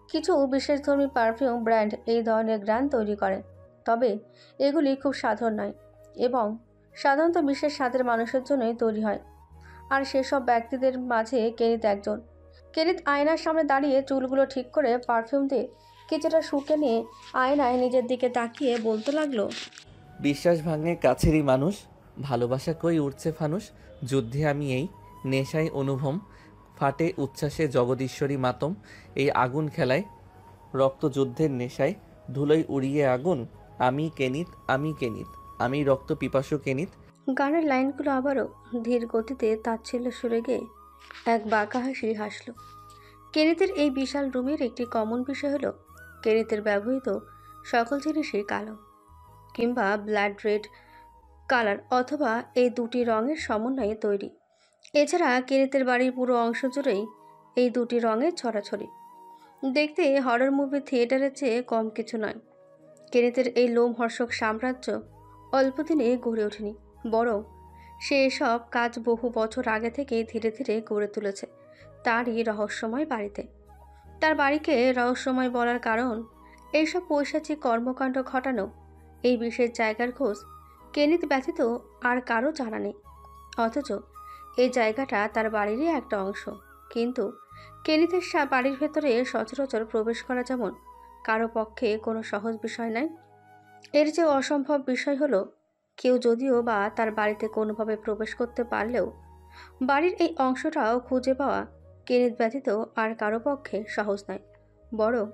S1: কিছু বিশেষধর্মী পারফিউম ব্র্যান্ড এই ধরনের ঘ্রাণ তৈরি করে, তবে এগুলি খুব সাধারণ নয় এবং সাধারণত বিশেষ স্বাদের মানুষের জন্যই তৈরি হয়। আর সেসব ব্যক্তিদের মাঝে কেনিত একজন। কেনিত আয়নার সামনে দাঁড়িয়ে চুলগুলো ঠিক করে পারফিউম দিয়ে কিছুটা শুকে নিয়ে আয়নায় নিজের দিকে তাকিয়ে বলতে লাগলো,
S4: বিশ্বাস ভাঙে কাছেরই মানুষ, ভালোবাসা কই উঠছে ফানুষ, যুদ্ধে আমি এই নেশায় অনুভম, ফাটে উচ্ছ্বাসে জগদীশ্বরী মাতম, এই আগুন খেলায় রক্ত যুদ্ধের নেশায়, ধুলোয় উড়িয়ে আগুন, আমি কেনিত, আমি কেনিত, আমি রক্ত পিপাসু কেনিত।
S1: গানের লাইনগুলো আবারও ধীর গতিতে তাচ্ছিল্য সুরে গেয়ে এক বাঁকা হাসি হাসল। কেনিতের এই বিশাল রুমের একটি কমন বিষয় হলো কেনিতের ব্যবহৃত সকল জিনিসই কালো কিংবা ব্লাড রেড কালার অথবা এই দুটি রঙের সমন্বয়ে তৈরি। এছাড়া কেনিতের বাড়ির পুরো অংশ জুড়েই এই দুটি রঙের ছড়াছড়ি। দেখতে হরর মুভি থিয়েটারের চেয়ে কম কিছু নয়। কেনিতের এই লোমহর্ষক সাম্রাজ্য অল্প দিনে গড়ে ওঠেনি, বরং সে এসব কাজ বহু বছর আগে থেকে ধীরে ধীরে গড়ে তুলেছে তারই রহস্যময় বাড়িতে। তার বাড়িকে রহস্যময় বলার কারণ, এইসব পৈশাচিক কর্মকাণ্ড ঘটানো এই বিশেষ জায়গার খোঁজ কেনিত ব্যতীত আর কারো জানা নেই। অথচ এই জায়গাটা তার বাড়িরই একটা অংশ। কিন্তু কেনিতের বাড়ির ভেতরে সচরাচর প্রবেশ করা যেমন কারো পক্ষে কোনো সহজ বিষয় নয়, এর যে অসম্ভব বিষয় হলো কেউ যদিও বা তার বাড়িতে কোনোভাবে প্রবেশ করতে পারলেও বাড়ির এই অংশটাও খুঁজে পাওয়া কেনিত ব্যতীত আর কারো পক্ষে সহজ নয়, বরং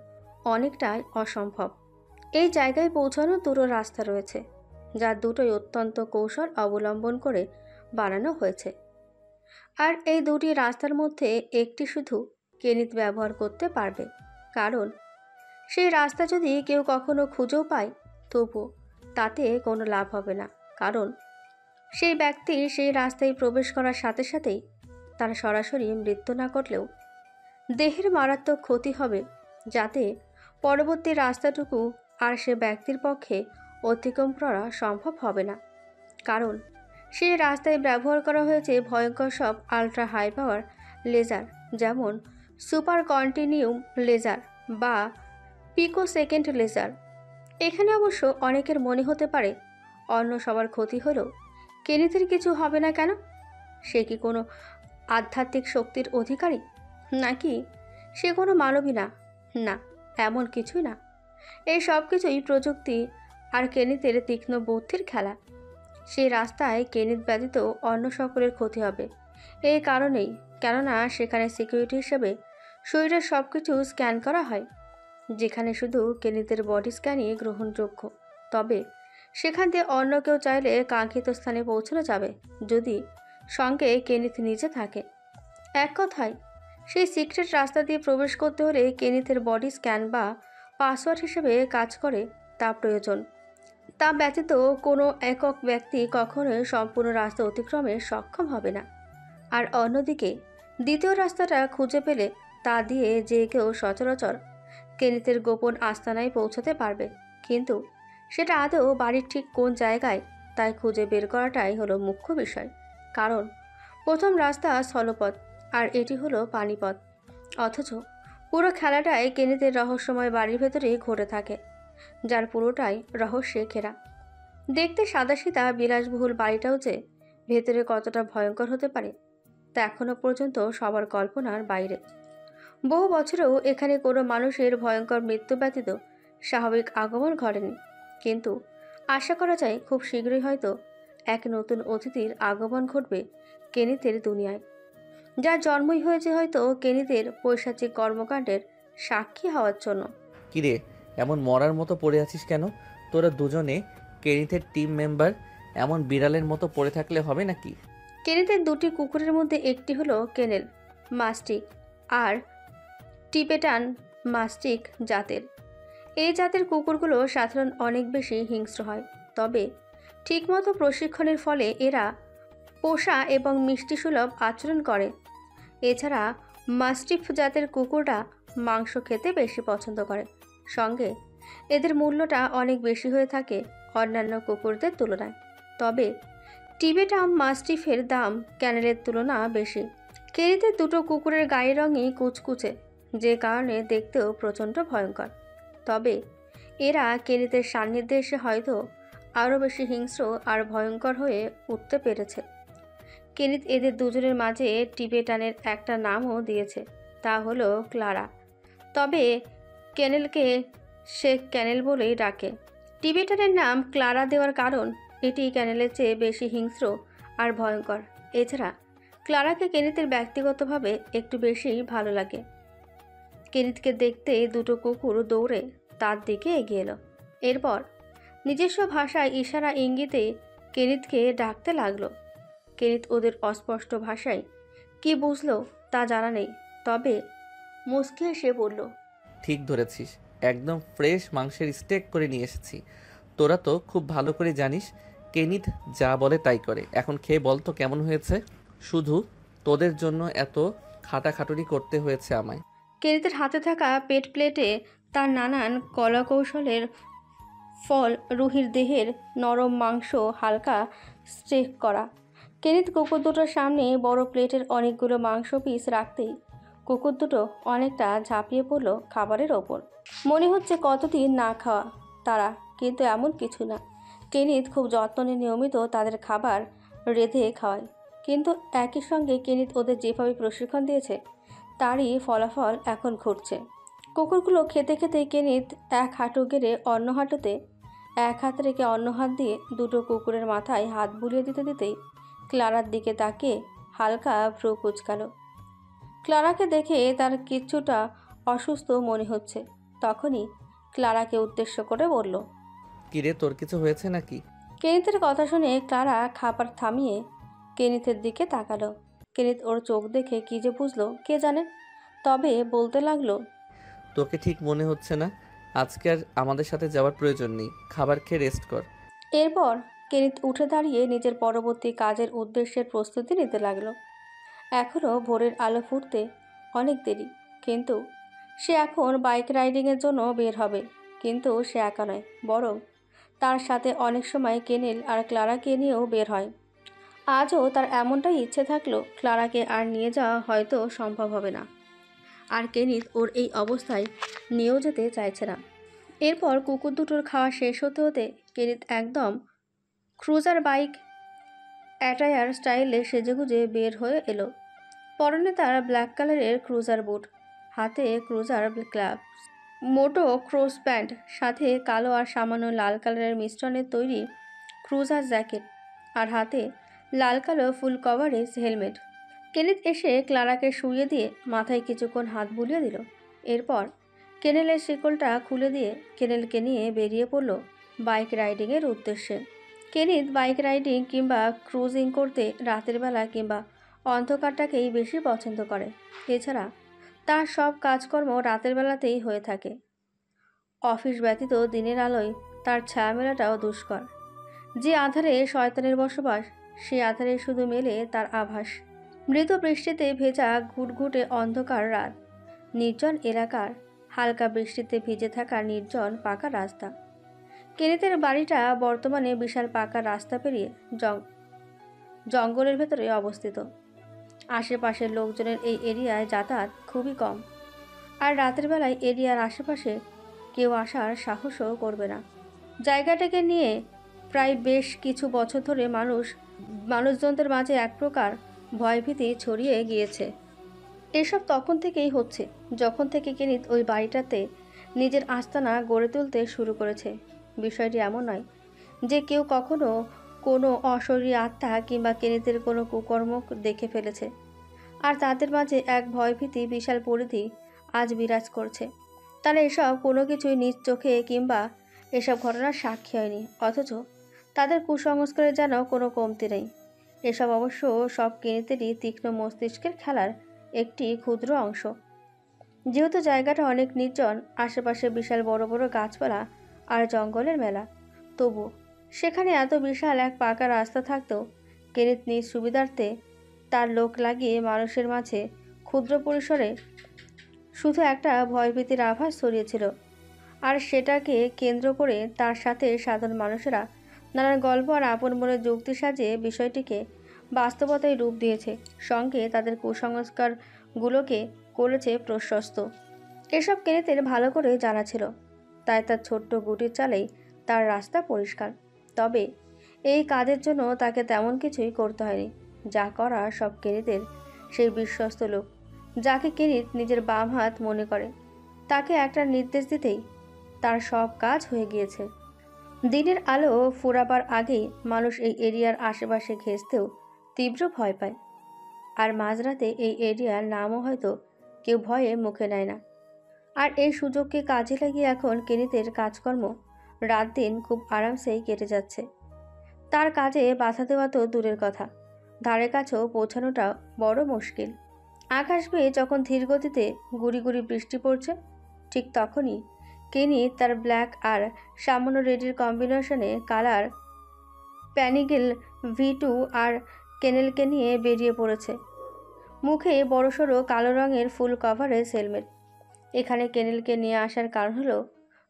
S1: অনেকটাই অসম্ভব। এই জায়গায় পৌঁছানোর দুটো রাস্তা রয়েছে, যা দুটোই অত্যন্ত কৌশল অবলম্বন করে বানানো হয়েছে। আর এই দুটি রাস্তার মধ্যে একটি শুধু কেনিত ব্যবহার করতে পারবে, কারণ সেই রাস্তা যদি কেউ কখনো খুঁজেও পায় তবু তাতে কোনো লাভ হবে না, কারণ সেই ব্যক্তি সেই রাস্তায় প্রবেশ করার সাথে সাথেই তার সরাসরি মৃত্যু না ঘটলেও দেহের মারাত্মক ক্ষতি হবে, যাতে পরবর্তী রাস্তাটুকু আর সে ব্যক্তির পক্ষে অতিক্রম করা সম্ভব হবে না। কারণ সেই রাস্তায় ব্যবহার করা হয়েছে ভয়ঙ্কর সব আলট্রা হাই পাওয়ার লেজার, যেমন সুপার কন্টিনিউম লেজার বা পিকো সেকেন্ড লেজার। এখানে অবশ্য অনেকের মনে হতে পারে অন্য সবার ক্ষতি হলেও কেনিতের কিছু হবে না কেন? সে কি কোনো আধ্যাত্মিক শক্তির অধিকারী, নাকি সে কোনো মানবী না? না, এমন কিছুই না। এই সব কিছুই প্রযুক্তি আর কেনিতের তীক্ষ্ণ বুদ্ধির খেলা। সেই রাস্তায় কেনিত ব্যতীত অন্য সকলের ক্ষতি হবে এই কারণেই, কেননা সেখানে সিকিউরিটি হিসেবে শরীরের সব কিছু স্ক্যান করা হয়, যেখানে শুধু কেনিতের বডি স্ক্যানই গ্রহণযোগ্য। তবে সেখান দিয়ে অন্য কেউ চাইলে কাঙ্ক্ষিত স্থানে পৌঁছানো যাবে, যদি সঙ্গে কেনিত নিজে থাকে। এক কথায়, সেই সিক্রেট রাস্তা দিয়ে প্রবেশ করতে হলে কেনিতের বডি স্ক্যান বা পাসওয়ার্ড হিসেবে কাজ করে তা প্রয়োজন। তা ব্যতীত কোনো একক ব্যক্তি কখনোই সম্পূর্ণ রাস্তা অতিক্রমে সক্ষম হবে না। আর অন্যদিকে দ্বিতীয় রাস্তাটা খুঁজে পেলে তা দিয়ে যে কেউ সচরাচর কেনিতের গোপন আস্তানায় পৌঁছাতে পারবে, কিন্তু সেটা আদৌ বাড়ির ঠিক কোন জায়গায় তাই খুঁজে বের করাটাই হলো মুখ্য বিষয়। কারণ প্রথম রাস্তা স্থলপথ, আর এটি হলো পানিপথ। অথচ পুরো খেলাটাই কেনিতের রহস্যময় বাড়ির ভেতরেই ঘটে থাকে, যার পুরোটাই রহস্যে ঘেরা। দেখতে সাদাসিধা বিলাসবহুল বাড়িটাও যে ভেতরে কতটা ভয়ঙ্কর হতে পারে তা এখনো পর্যন্ত সবার কল্পনার বাইরে। বহু বছরেও এখানে কোনো মানুষের ভয়ঙ্কর মৃত্যু ব্যতীত স্বাভাবিক আগমন ঘটেনি, কিন্তু আশা করা যায় খুব শীঘ্রই হয়তো এক নতুন অতিথির আগমন ঘটবে কেনিতের দুনিয়ায়, যার জন্মই হয়েছে হয়তো কেনিতের পৈশাচিক কর্মকাণ্ডের সাক্ষী হওয়ার জন্য।
S4: কিরে, এমন মরার মতো পড়ে আছিস কেন? তোরা দুজনে কেনিথের টিম মেম্বার, এমন বিড়ালের মতো পড়ে থাকলে হবে নাকি?
S1: কেনিতের দুটি কুকুরের মধ্যে একটি হলো কেনেল মাস্টিক আর টিবেটান মাস্টিক জাতের। এই জাতের কুকুরগুলো সাধারণ অনেক বেশি হিংস্র হয়, তবে ঠিকমতো প্রশিক্ষণের ফলে এরা পোষা এবং মিষ্টিসুলভ আচরণ করে। এছাড়া মাস্টিফ জাতের কুকুররা মাংস খেতে বেশি পছন্দ করে, সঙ্গে এদের মূল্যটা অনেক বেশি হয়ে থাকে অন্যান্য কুকুরদের তুলনায়। তবে টিবেটান মাস্টিফের দাম ক্যানেলের তুলনা বেশি। কেনিতে দুটো কুকুরের গায়ের রঙই কুচকুচে, যে কারণে দেখতেও প্রচণ্ড ভয়ঙ্কর। তবে এরা কেনিতের সান্নিধ্যে এসে হয়তো আরও বেশি হিংস্র আর ভয়ঙ্কর হয়ে উঠতে পেরেছে। কেনিত এদের দুজনের মাঝে টিবেটানের একটা নামও দিয়েছে, তা হলো ক্লারা। তবে ক্যানেলকে সে ক্যানেল বলেই ডাকে। টিবেটানের নাম ক্লারা দেওয়ার কারণ এটি ক্যানেলের চেয়ে বেশি হিংস্র আর ভয়ঙ্কর। এছাড়া ক্লারাকে কেনিতের ব্যক্তিগতভাবে একটু বেশি ভালো লাগে। কেনিতকে দেখতে দুটো কুকুর দৌড়ে তার দিকে এগিয়ে এলো। এরপর নিজস্ব ভাষায় ইশারা ইঙ্গিতে কেনিতকে ডাকতে লাগলো। কেনিত ওদের অস্পষ্ট ভাষায় কি বুঝলো তা জানা নেই, তবে মুচকি এসে বলল,
S4: ঠিক ধরেছিস, একদম ফ্রেশ মাংসের স্টেক করে নিয়ে এসেছি। তোরা তো খুব ভালো করে জানিস কেনিথ যা বলে তাই করে। এখন খেয়ে বল তো কেমন হয়েছে? শুধু তোদের জন্য এত খাটাখাটুনি করতে হয়েছে আমায়।
S1: কেনিতের হাতে থাকা পেট প্লেটে তার নানান কলাকৌশলের ফল রুহির দেহের নরম মাংস হালকা স্টেক করা। কেনিত কুকুর দুটোর সামনে বড় প্লেটের অনেকগুলো মাংস পিস রাখতেই কুকুর দুটো অনেকটা ঝাঁপিয়ে পড়ল খাবারের ওপর। মনে হচ্ছে কতদিন না খাওয়া তারা, কিন্তু এমন কিছু না। কেনিত খুব যত্ন নিয়ে নিয়মিত তাদের খাবার রেঁধে খাওয়ায়, কিন্তু একই সঙ্গে কেনিত ওদের যেভাবে প্রশিক্ষণ দিয়েছে তারই ফলাফল এখন ঘটছে। কুকুরগুলো খেতে খেতে কেনিত এক হাঁটু গেড়ে অন্য হাঁটুতে এক হাত রেখে অন্য হাত দিয়ে দুটো কুকুরের মাথায় হাত বুলিয়ে দিতে দিতেই ক্লারার দিকে তাকিয়ে হালকা ভ্রু কুঁচকালো। ক্লারাকে দেখে তার কিছুটা অসুস্থ মনে হচ্ছে। তখনই ক্লারাকে উদ্দেশ্য করে বলল,
S4: কিরে, তোর কিছু হয়েছে নাকি?
S1: কেনিতের কথা শুনে ক্লারা খাবার থামিয়ে কেনিতের দিকে তাকালো। কেনিত ওর চোখ দেখে কী যে বুঝলো কে জানে, তবে বলতে লাগলো,
S4: তোকে ঠিক মনে হচ্ছে না? আজকে আর আমাদের সাথে যাওয়ার প্রয়োজন নেই, খাবার খেয়ে রেস্ট কর।
S1: এরপর কেনিত উঠে দাঁড়িয়ে নিজের পরবর্তী কাজের উদ্দেশ্যের প্রস্তুতি নিতে লাগলো। এখনও ভোরের আলো ফুটতে অনেক দেরি, কিন্তু সে এখন বাইক রাইডিংয়ের জন্য বের হবে। কিন্তু সে একা নয়, বরং তার সাথে অনেক সময় কেনেল আর ক্লারাকে নিয়েও বের হয়। আজও তার এমনটাই ইচ্ছে থাকলো, ক্লারাকে আর নিয়ে যাওয়া হয়তো সম্ভব হবে না, আর কেনিত ওর এই অবস্থায় নিয়েও যেতে চাইছে না। এরপর কুকুর দুটোর খাওয়া শেষ হতে হতে কেনিত একদম ক্রুজার বাইক অ্যাটায়ার স্টাইলে সেজেগুজে বের হয়ে এলো। পরনে তার ব্ল্যাক কালারের ক্রুজার বুট, হাতে ক্রুজার গ্লাভ, মোটো ক্রস প্যান্ট, সাথে কালো আর সামান্য লাল কালারের মিশ্রণের তৈরি ক্রুজার জ্যাকেট, আর হাতে লাল কালো ফুল কভারেজ হেলমেট। কেনিত এসে ক্লারাকে শুইয়ে দিয়ে মাথায় কিছুক্ষণ হাত বুলিয়ে দিল। এরপর কেনেলের শিকলটা খুলে দিয়ে কেনেলকে নিয়ে বেরিয়ে পড়ল বাইক রাইডিংয়ের উদ্দেশ্যে। কেনিত বাইক রাইডিং কিংবা ক্রুজিং করতে রাতের বেলা কিংবা অন্ধকারটাকেই বেশি পছন্দ করে। এছাড়া তার সব কাজকর্ম রাতের বেলাতেই হয়ে থাকে। অফিস ব্যতীত দিনের আলোয় তার ছায়া মেলাটাও দুষ্কর। যে আধারে শয়তানের বসবাস, সে আধারে শুধু মেলে তার আভাস। মৃত বৃষ্টিতে ভেজা ঘুটঘুটে অন্ধকার রাত, নির্জন এলাকার হালকা বৃষ্টিতে ভিজে থাকা নির্জন পাকা রাস্তা। কেনিতের বাড়িটা বর্তমানে বিশাল পাকা রাস্তা পেরিয়ে জঙ্গলের ভেতরে অবস্থিত। আশেপাশের লোকজনের এই এরিয়ায় যাতায়াত খুবই কম, আর রাতের বেলায় এরিয়ার আশেপাশে কেউ আসার সাহসও করবে না। জায়গাটাকে নিয়ে প্রায় বেশ কিছু বছর ধরে মানুষজনদের মাঝে এক প্রকার ভয়ভীতি ছড়িয়ে গিয়েছে। এসব তখন থেকেই হচ্ছে যখন থেকে কেনিত ওই বাড়িটাতে নিজের আস্তানা গড়ে তুলতে শুরু করেছে। বিষয়টি এমন নয় যে কেউ কখনো কোনো অশরীরী আত্মা কিংবা কেনিতের কোনো কুকর্ম দেখে ফেলেছে, আর তাদের মাঝে এক ভয়ভীতি বিশাল পরিধি আজ বিরাজ করছে। তারা এসব কোনো কিছুই নিজ চোখে কিংবা এসব ঘটনার সাক্ষী হয়নি, অথচ তাদের কুসংস্কারের যেন কোনো কমতি নেই। এসব অবশ্য সব কেনিতেরই তীক্ষ্ণ মস্তিষ্কের খেলার একটি ক্ষুদ্র অংশ। যেহেতু জায়গাটা অনেক নির্জন, আশেপাশে বিশাল বড় বড় গাছপালা আর জঙ্গলের মেলা, তবু সেখানে এত বিশাল এক পাকা রাস্তা থাকতেও কেনিত নিজ সুবিধার্থে তার লোক লাগিয়ে মানুষের মাঝে ক্ষুদ্র পরিসরে শুধু একটা ভয়ভীতির আভাস ছড়িয়েছিল। আর সেটাকে কেন্দ্র করে তার সাথে সাধারণ মানুষেরা নানান গল্প আর আপন মনে যুক্তি সাজিয়ে বিষয়টিকে বাস্তবতায় রূপ দিয়েছে, সঙ্গে তাদের কুসংস্কারগুলোকে করেছে প্রশস্ত। এসব কেনিতের ভালো করে জানা ছিল, তাই তার ছোট্ট গুটির চালেই তার রাস্তা পরিষ্কার। তবে এই কাজের জন্য তাকে তেমন কিছুই করতে হয়নি। যা করা সব কেনিতের সেই বিশ্বস্ত লোক, যাকে কেনিত নিজের বাম হাত মনে করে, তাকে একটা নির্দেশ দিতেই তার সব কাজ হয়ে গিয়েছে। দিনের আলো ফুরাবার আগেই মানুষ এই এরিয়ার আশেপাশে ঘেঁষতেও তীব্র ভয় পায়, আর মাঝরাতে এই এরিয়ার নামও হয়তো কেউ ভয়ে মুখে নেয় না। আর এই সুযোগকে কাজে লাগিয়ে এখন কেনিতের কাজকর্ম রাত দিন খুব আরামসেই কেটে যাচ্ছে। তার কাজে বাধা দেওয়া তো দূরের কথা, ধারে কাছেও পৌঁছানোটা বড় মুশকিল। আকাশ বেয়ে যখন ধীর গতিতে গুড়ি গুড়ি বৃষ্টি পড়ছে, ঠিক তখনই কেনিত তার ব্ল্যাক আর সামান্য রেডির কম্বিনেশনে কালার প্যানিগেল V2 আর কেনেলকে নিয়ে বেরিয়ে পড়েছে। মুখে বড়সড় কালো রঙের ফুল কভারেজ হেলমেট। এখানে কেনেলকে নিয়ে আসার কারণ হলো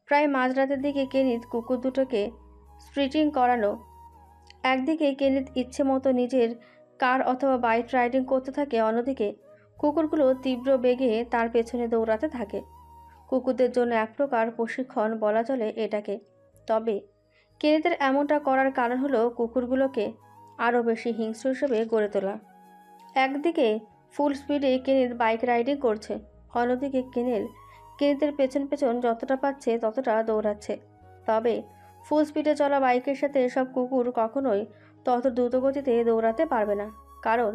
S1: প্রায় মাঝরাতের দিকে কেনিত কুকুর দুটোকে স্প্রিটিং করানো। একদিকে কেনিত ইচ্ছে মতো নিজের কার অথবা বাইক রাইডিং করতে থাকে, অন্যদিকে কুকুরগুলো তীব্র বেগে তার পেছনে দৌড়াতে থাকে। কুকুরদের জন্য এক প্রকার প্রশিক্ষণ বলা চলে এটাকে। তবে কেনিতের এমনটা করার কারণ হলো কুকুরগুলোকে আরও বেশি হিংস্র হিসেবে গড়ে তোলা। একদিকে ফুল স্পিডে কেনিত বাইক রাইডিং করছে, অন্যদিকে কেনিতের পেছন পেছন যতটা পাচ্ছে ততটা দৌড়াচ্ছে। তবে ফুল স্পিডে চলা বাইকের সাথে এসব কুকুর কখনোই তত দ্রুতগতিতে দৌড়াতে পারবে না, কারণ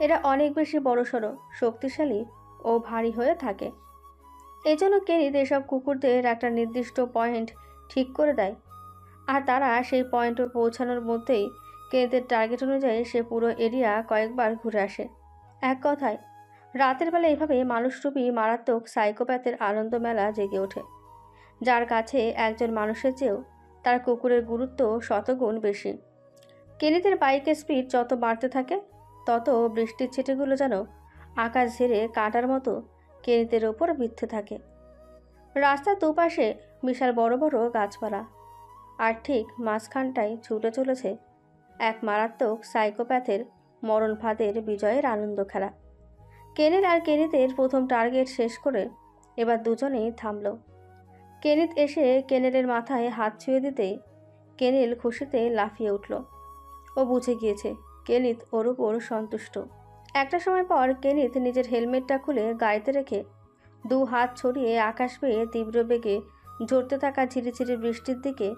S1: এরা অনেক বেশি বড়সড়, শক্তিশালী ও ভারী হয়ে থাকে। এজন্য কেনিত এসব কুকুরদের একটা নির্দিষ্ট পয়েন্ট ঠিক করে দেয়, আর তারা সেই পয়েন্টে পৌঁছানোর মধ্যেই কেনিতের টার্গেট অনুযায়ী সে পুরো এরিয়া কয়েকবার ঘুরে আসে। এক কথায় রাতের বেলা এভাবে মানুষরূপী মারাত্মক সাইকোপ্যাথের আনন্দ মেলা জেগে ওঠে, যার কাছে একজন মানুষের চেয়েও তার কুকুরের গুরুত্ব শতগুণ বেশি। কেনিতের বাইকের স্পিড যত বাড়তে থাকে, তত বৃষ্টির ছিটেগুলো যেন আকাশ ঝেড়ে কাঁটার মতো কেনিতের ওপর বিঁধতে থাকে। রাস্তার দুপাশে বিশাল বড় বড় গাছপালা, আর ঠিক মাঝখানটায় ছুটে চলেছে এক মারাত্মক সাইকোপ্যাথের মরণ ফাঁদের বিজয়ের আনন্দ খেলা। কেনিত আর কেনিতের প্রথম টার্গেট শেষ করে এবার দুজনেই থামল। কেনিত এসে কেনেলের মাথায় হাত ছুঁয়ে দিতেই কেনেল খুশিতে লাফিয়ে উঠল। ও বুঝে গিয়েছে কেনিত ওর উপর সন্তুষ্ট, একটা সময় পর কেনিত নিজের হেলমেটটা খুলে গাড়িতে রেখে 2 হাত ছড়িয়ে আকাশ বেয়ে তীব্র বেগে ঝরতে থাকা ঝিরিঝিরি বৃষ্টির দিকে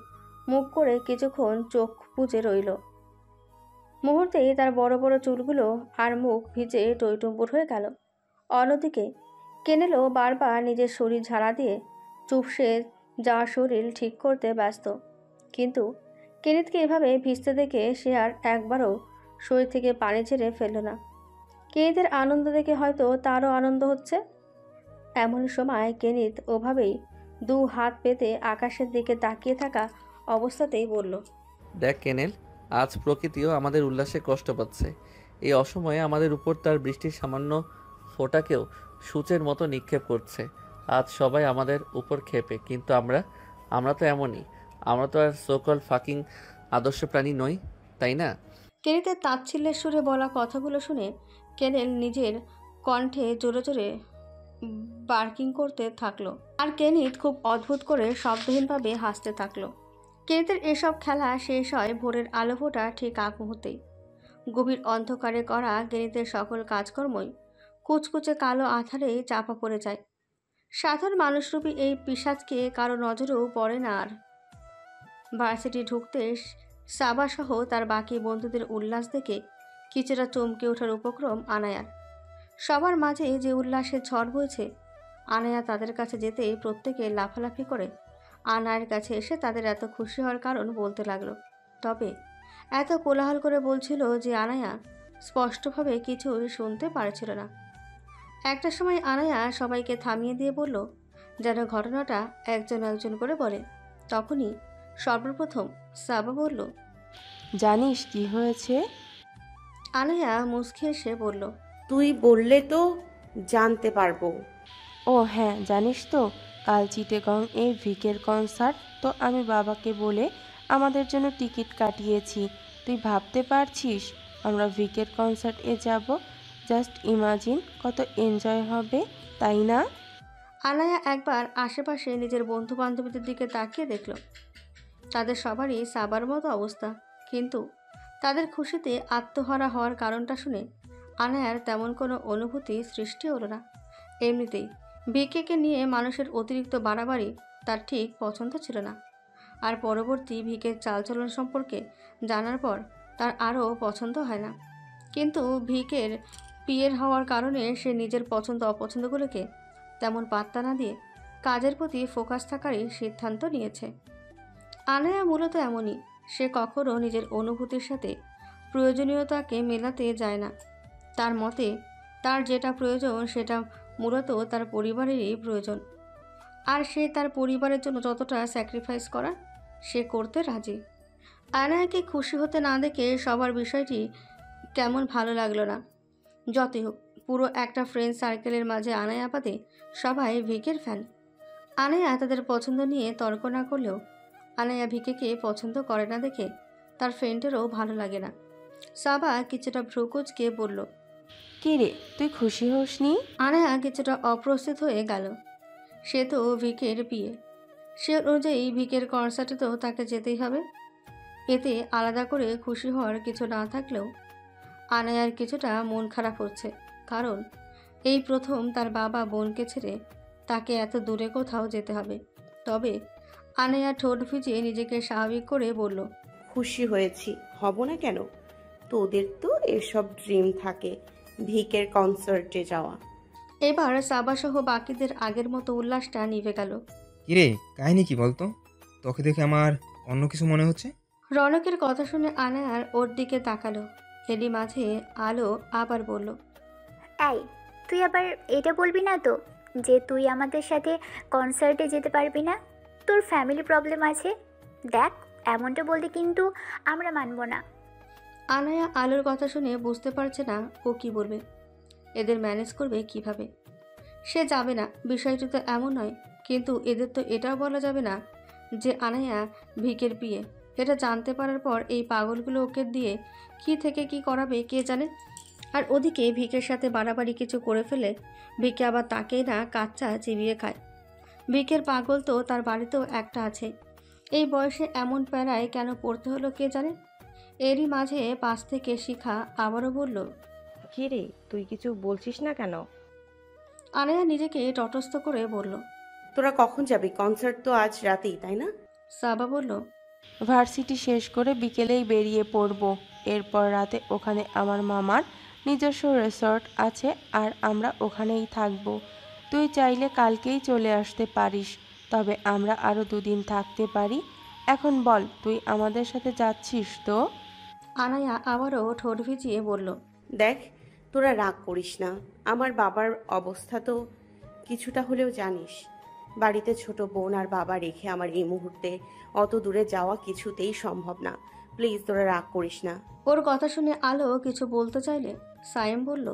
S1: মুখ করে কিছুক্ষণ চোখ বুজে রইল। মুহূর্তেই তার বড় বড় চুলগুলো আর মুখ ভিজে টইটুম্বুর হয়ে গেল। অন্যদিকে কেনেলও বারবার নিজের শরীর ঝাড়া দিয়ে চুপসে যাওয়া শরীর ঠিক করতে ব্যস্ত। কিন্তু কেনিতকে এভাবে ভিজতে দেখে সে আর একবারও শরীর থেকে পানি ছেড়ে ফেলল না। কেনিতের আনন্দ দেখে হয়তো তারও আনন্দ হচ্ছে। এমন সময় কেনিত ওভাবেই 2 হাত পেতে আকাশের দিকে তাকিয়ে থাকা অবস্থাতেই বলল,
S4: দেখ কেনেল, আজ প্রকৃতিও আমাদের উল্লাসে কষ্ট পাচ্ছে। এই অসময়ে আমাদের উপর তার বৃষ্টির সামান্য ফোঁটাকেও সূচের মতো নিক্ষেপ করছে। আজ সবাই আমাদের উপর ক্ষেপে, কিন্তু আমরা তো এমনই। আমরা তো আর সোকল ফাকিং আদর্শ প্রাণী নই, তাই না?
S1: কেনিতের তাচ্ছিল্যের সুরে বলা কথাগুলো শুনে কেনেল নিজের কণ্ঠে জোরে জোরে বার্কিং করতে থাকলো। আর কেনিত খুব অদ্ভুত করে শব্দহীনভাবে হাসতে থাকলো। কেনিতের এসব খেলা শেষ হয় ভোরের আলো ফোটা ঠিক আগ মুহূর্তেই। গভীর অন্ধকারে করা কেনিতের সকল কাজকর্মই কুচকুচে কালো আধারে চাপা পড়ে যায়। সাধারণ মানুষরূপী এই পিশাচকে কারো নজরেও পড়ে না আর। ভার্সিটি ঢুকতে সাবাসহ তার বাকি বন্ধুদের উল্লাস দেখে কিছুটা চমকে ওঠার উপক্রম আনায়ার। সবার মাঝে যে উল্লাসের ঝড় বইছে, আনায়া তাদের কাছে যেতে প্রত্যেকে লাফালাফি করে আনায়ার কাছে এসে তাদের এত খুশি হওয়ার কারণ বলতে লাগলো। তবে এত কোলাহল করে বলছিল যে আনায়া স্পষ্টভাবে কিছুই শুনতে পারছিল না। একটা সময় আনায়া সবাইকে থামিয়ে দিয়ে বলল, যেন ঘটনাটা একজন একজন করে বলে। তখনই সর্বপ্রথম সাবা বলল,
S8: জানিস কি হয়েছে?
S1: আনায়া মুচকি এসে বলল,
S6: তুই বললে তো জানতে পারবো।
S8: ও হ্যাঁ, জানিস তো কাল চিটেগং এ ভিকের কনসার্ট, তো আমি বাবাকে বলে আমাদের জন্য টিকিট কাটিয়েছি। তুই ভাবতে পারছিস আমরা ভিকের কনসার্ট এ যাব? জাস্ট ইমাজিন কত এনজয় হবে, তাই না?
S1: আনায়া একবার আশেপাশে নিজের বন্ধু বান্ধবীদের দিকে তাকিয়ে দেখল। তাদের সবারই সাবার মতো অবস্থা, কিন্তু তাদের খুশিতে আত্মহারা হওয়ার কারণটা শুনে আনায়ার তেমন কোনো অনুভূতি সৃষ্টি হলো না। এমনিতেই ভিকেকে নিয়ে মানুষের অতিরিক্ত বাড়াবাড়ি তার ঠিক পছন্দ ছিল না। আর পরবর্তী ভিকের চালচলন সম্পর্কে জানার পর তার আরও পছন্দ হয় না। কিন্তু ভিকের পিয়ের হওয়ার কারণে সে নিজের পছন্দ অপছন্দগুলোকে তেমন পাত্তা না দিয়ে কাজের প্রতি ফোকাস থাকারই সিদ্ধান্ত নিয়েছে। আনায়া মূলত এমনই, সে কখনো নিজের অনুভূতির সাথে প্রয়োজনীয়তাকে মেলাতে যায় না। তার মতে তার যেটা প্রয়োজন সেটা মূলত তার পরিবারেরই প্রয়োজন, আর সে তার পরিবারের জন্য যতটা স্যাক্রিফাইস করার সে করতে রাজি। আনায়াকে খুশি হতে না দেখে সবার বিষয়টি কেমন ভালো লাগলো না। যতই হোক, পুরো একটা ফ্রেন্ড সার্কেলের মাঝে আনায়া বাদে সবাই ভিকের ফ্যান। আনায়া তাদের পছন্দ নিয়ে তর্ক না করলেও আনায়া ভিকেকে পছন্দ করে না দেখে তার ফ্রেন্ডেরও ভালো লাগে না। সাবা কিছুটা ভ্রুকুচকে বলল,
S8: কে রে, তুই খুশি হসনি?
S1: আনায়া কিছুটা অপ্রস্তুত হয়ে গেল। সে তো ভিকের বিয়ে, সে অনুযায়ী ভিকের কনসার্টে তো তাকে যেতেই হবে। এতে আলাদা করে খুশি হওয়ার কিছু না থাকলেও আনায়ার কিছুটা মন খারাপ হচ্ছে, কারণ এই প্রথম তার বাবা বোনকে ছেড়ে তাকে এত দূরে কোথাও যেতে হবে। তবে আনায়া ঠোঁট ভিজিয়ে নিজেকে স্বাভাবিক করে বলল,
S6: খুশি হয়েছি, হব না কেন? তোদের তো এসব ড্রিম থাকে, ভিকের কনসার্টে যাওয়া।
S1: এবার সাবাসহ বাকিদের আগের মতো উল্লাসটা নিভে গেল।
S9: কিরে, কাহিনী কি বলতো? তোকে দেখে আমার অন্য কিছু মনে হচ্ছে।
S1: রনকের কথা শুনে আনায়ার ওর দিকে তাকালো। এরই মাঝে আলো আবার বলল,
S3: এই, তুই আবার এটা বলবি না তো যে তুই আমাদের সাথে কনসার্টে যেতে পারবি না? তোর ফ্যামিলি প্রবলেম আছে। দেখ, এমনটা বলতে কিন্তু আমরা মানব না।
S1: আনায়া আলোর কথা শুনে বুঝতে পারছে না ও কি বলবে, এদের ম্যানেজ করবে কিভাবে। সে যাবে না, বিষয়টি তো এমন নয়, কিন্তু এদের তো এটাও বলা যাবে না যে আনায়া ভিকের বিয়ে। এটা জানতে পারার পর এই পাগলগুলো ওকে দিয়ে কি থেকে কি করাবে কে জানে। আর ওদিকে ভিকের সাথে বাড়াবাড়ি কিছু করে ফেলে ভিকে আবার তাকেই না কাচ্চা চিবিয়ে খায়। ভিকের পাগল তো তার বাড়িতেও একটা আছে। এই বয়সে এমন প্যারায় কেন পড়তে হলো কে জানে। এরই মাঝে পাশ থেকে শিখা আবারও বলল,
S10: কি রে, তুই কিছু বলছিস না কেন?
S1: আনায়া নিজেকে তটস্থ করে বলল।
S6: তোরা কখন যাবি? কনসার্ট তো আজ রাতেই, তাই না?
S1: সাবা বলল।
S8: ভার্সিটি শেষ করে বিকেলেই বেরিয়ে পড়ব। এরপর রাতে ওখানে আমার মামার নিজস্ব রিসর্ট আছে আর আমরা ওখানেই থাকব। তুই চাইলে কালকেই চলে আসতে পারিস, তবে আমরা আরও 2 দিন থাকতে পারি। এখন বল, তুই আমাদের সাথে যাচ্ছিস তো?
S1: আনায়া আবারও ঠোঁট ভিজিয়ে বলল।
S6: দেখ, তোরা রাগ করিস না। আমার বাবার অবস্থা তো কিছুটা হলেও জানিস। বাড়িতে ছোট বোন আর বাবা রেখে আমার এই মুহূর্তে অত দূরে যাওয়া কিছুতেই সম্ভব না। প্লিজ তোরা রাগ করিস না।
S1: ওর কথা শুনে আলো কিছু বলতে চাইলে সায়েম বলল।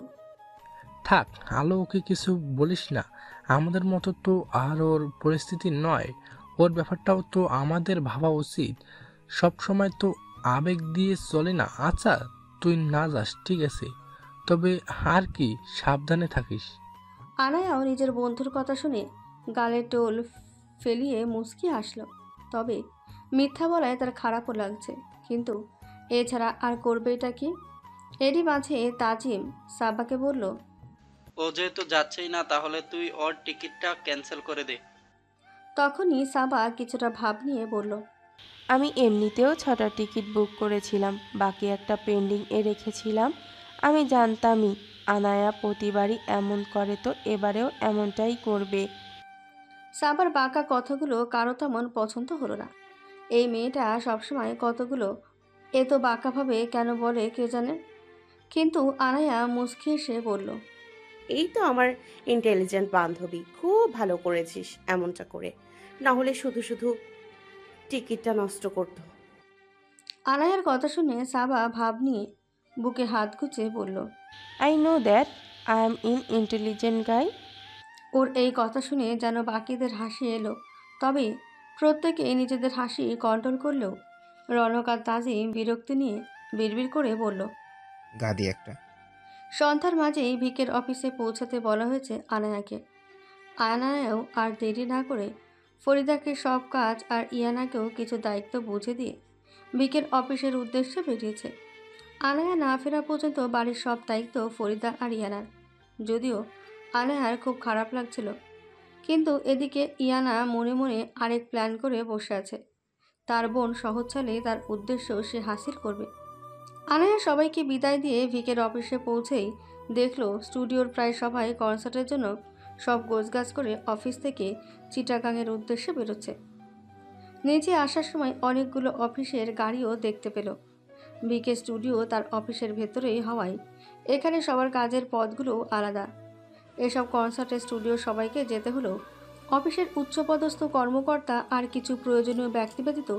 S11: থাক, আলো ওকে কিছু বলিস না। আমাদের মতো তো আর ওর পরিস্থিতি নয়। ওর ব্যাপারটাও তো আমাদের ভাবা উচিত। সব সময় তো আবেগ দিয়ে চলে না। আচ্ছা, তুই না যাস ঠিক আছে, তবে আর কি, সাবধানে থাকিস।
S1: আনায়াও নিজের বন্ধুর কথা শুনে গালে টোল ফেলিয়ে মুচকি হাসল। তবে মিথ্যা বলায় তার খারাপও লাগছে, কিন্তু এছাড়া আর করবে এটা কি? এরই মাঝে তাজিম সাবাকে বলল।
S12: ও যেহেতু যাচ্ছেই না, তাহলে তুই ওর টিকিটটা ক্যান্সেল করে দে।
S1: তখনই সাবা কিছুটা ভাব নিয়ে বলল।
S8: আমি এমনিতেও 6টা টিকিট বুক করেছিলাম, বাকি একটা পেন্ডিংয়ে রেখেছিলাম। আমি জানতামই আনায়া প্রতিবারই এমন করে, তো এবারেও এমনটাই করবে।
S1: সাবার বাঁকা কথাগুলো কারো তেমন পছন্দ হলো না। এই মেয়েটা সবসময় কতগুলো এত বাঁকাভাবে কেন বলে কে জানে। কিন্তু আনায়া মুচকি এসে বলল।
S6: এই তো আমার ইন্টেলিজেন্ট বান্ধবী, খুব ভালো করেছিস এমনটা করে, না হলে শুধু শুধু টিকিটটা নষ্ট করতো।
S1: আনায়ার কথা শুনে সাবা ভাব নিয়ে বুকে হাত গুজে বলল।
S8: I know that I am intelligent guy.
S1: ওর এই কথা শুনে যেন বাকিদের হাসি এলো, তবে প্রত্যেকে নিজেদের হাসি কন্ট্রোল করলেও রনক আর তাজিম বিরক্তি নিয়ে বিড়বিড় করে বলল।
S9: গাদি একটা।
S1: সন্ধ্যার মাঝেই ভিকের অফিসে পৌঁছাতে বলা হয়েছে আনায়াকে। আনায়াও আর দেরি না করে ফরিদাকে সব কাজ আর ইয়ানাকেও কিছু দায়িত্ব বুঝে দিয়ে ভিকের অফিসের উদ্দেশ্যে বেরিয়েছে। আনায়া না ফেরা পর্যন্ত বাড়ির সব দায়িত্ব ফরিদা আর ইয়ানার। যদিও আনায়ার খুব খারাপ লাগছিল, কিন্তু এদিকে ইয়ানা মনে মনে আরেক প্ল্যান করে বসে আছে। তার বোন সহজ চালে তার উদ্দেশ্য সে হাসিল করবে। আনায়া সবাইকে বিদায় দিয়ে ভিকের অফিসে পৌঁছেই দেখল স্টুডিওর প্রায় সবাই কনসার্টের জন্য সব গোছগাছ করে অফিস থেকে চিটাগাংয়ের উদ্দেশ্যে বেরোচ্ছে। নিচে আসার সময় অনেকগুলো অফিসের গাড়িও দেখতে পেল। ভিকে স্টুডিও তার অফিসের ভেতরেই হওয়ায় এখানে সবার কাজের পদগুলো আলাদা। এসব কনসার্টের স্টুডিও সবাইকে যেতে হলেও অফিসের উচ্চপদস্থ কর্মকর্তা আর কিছু প্রয়োজনীয় ব্যক্তি ব্যতীত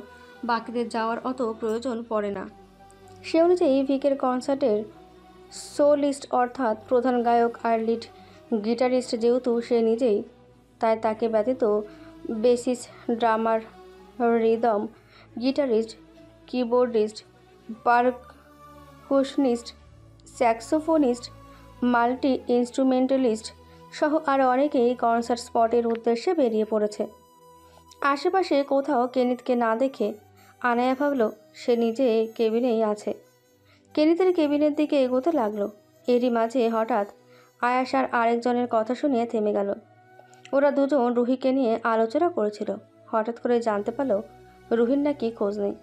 S1: বাকিদের যাওয়ার অত প্রয়োজন পড়ে না। সে অনুযায়ী ভিকের কনসার্টের সোলিস্ট অর্থাৎ প্রধান গায়ক আর লিড গিটারিস্ট যেহেতু সে নিজেই, তাই তাকে ব্যতীত বেসিস, ড্রামার, rhythm guitarist, keyboardist, পারকুশনিস্ট, saxophonist, multi ইনস্ট্রুমেন্টালিস্ট সহ আরও অনেকেই কনসার্ট স্পটের উদ্দেশ্যে বেরিয়ে পড়েছে। আশেপাশে কোথাও কেনিতকে না দেখে আনায়া ভাবল সে নিজে কেবিনেই আছে। কেনিতের কেবিনের দিকে এগোতে লাগলো। এরই মাঝে হঠাৎ আয়াস আর আরেকজনের কথা শুনিয়ে থেমে গেল। ওরা দুজন রুহিকে নিয়ে আলোচনা করেছিল। হঠাৎ করে জানতে পারল রুহির নাকি খোঁজ নেই।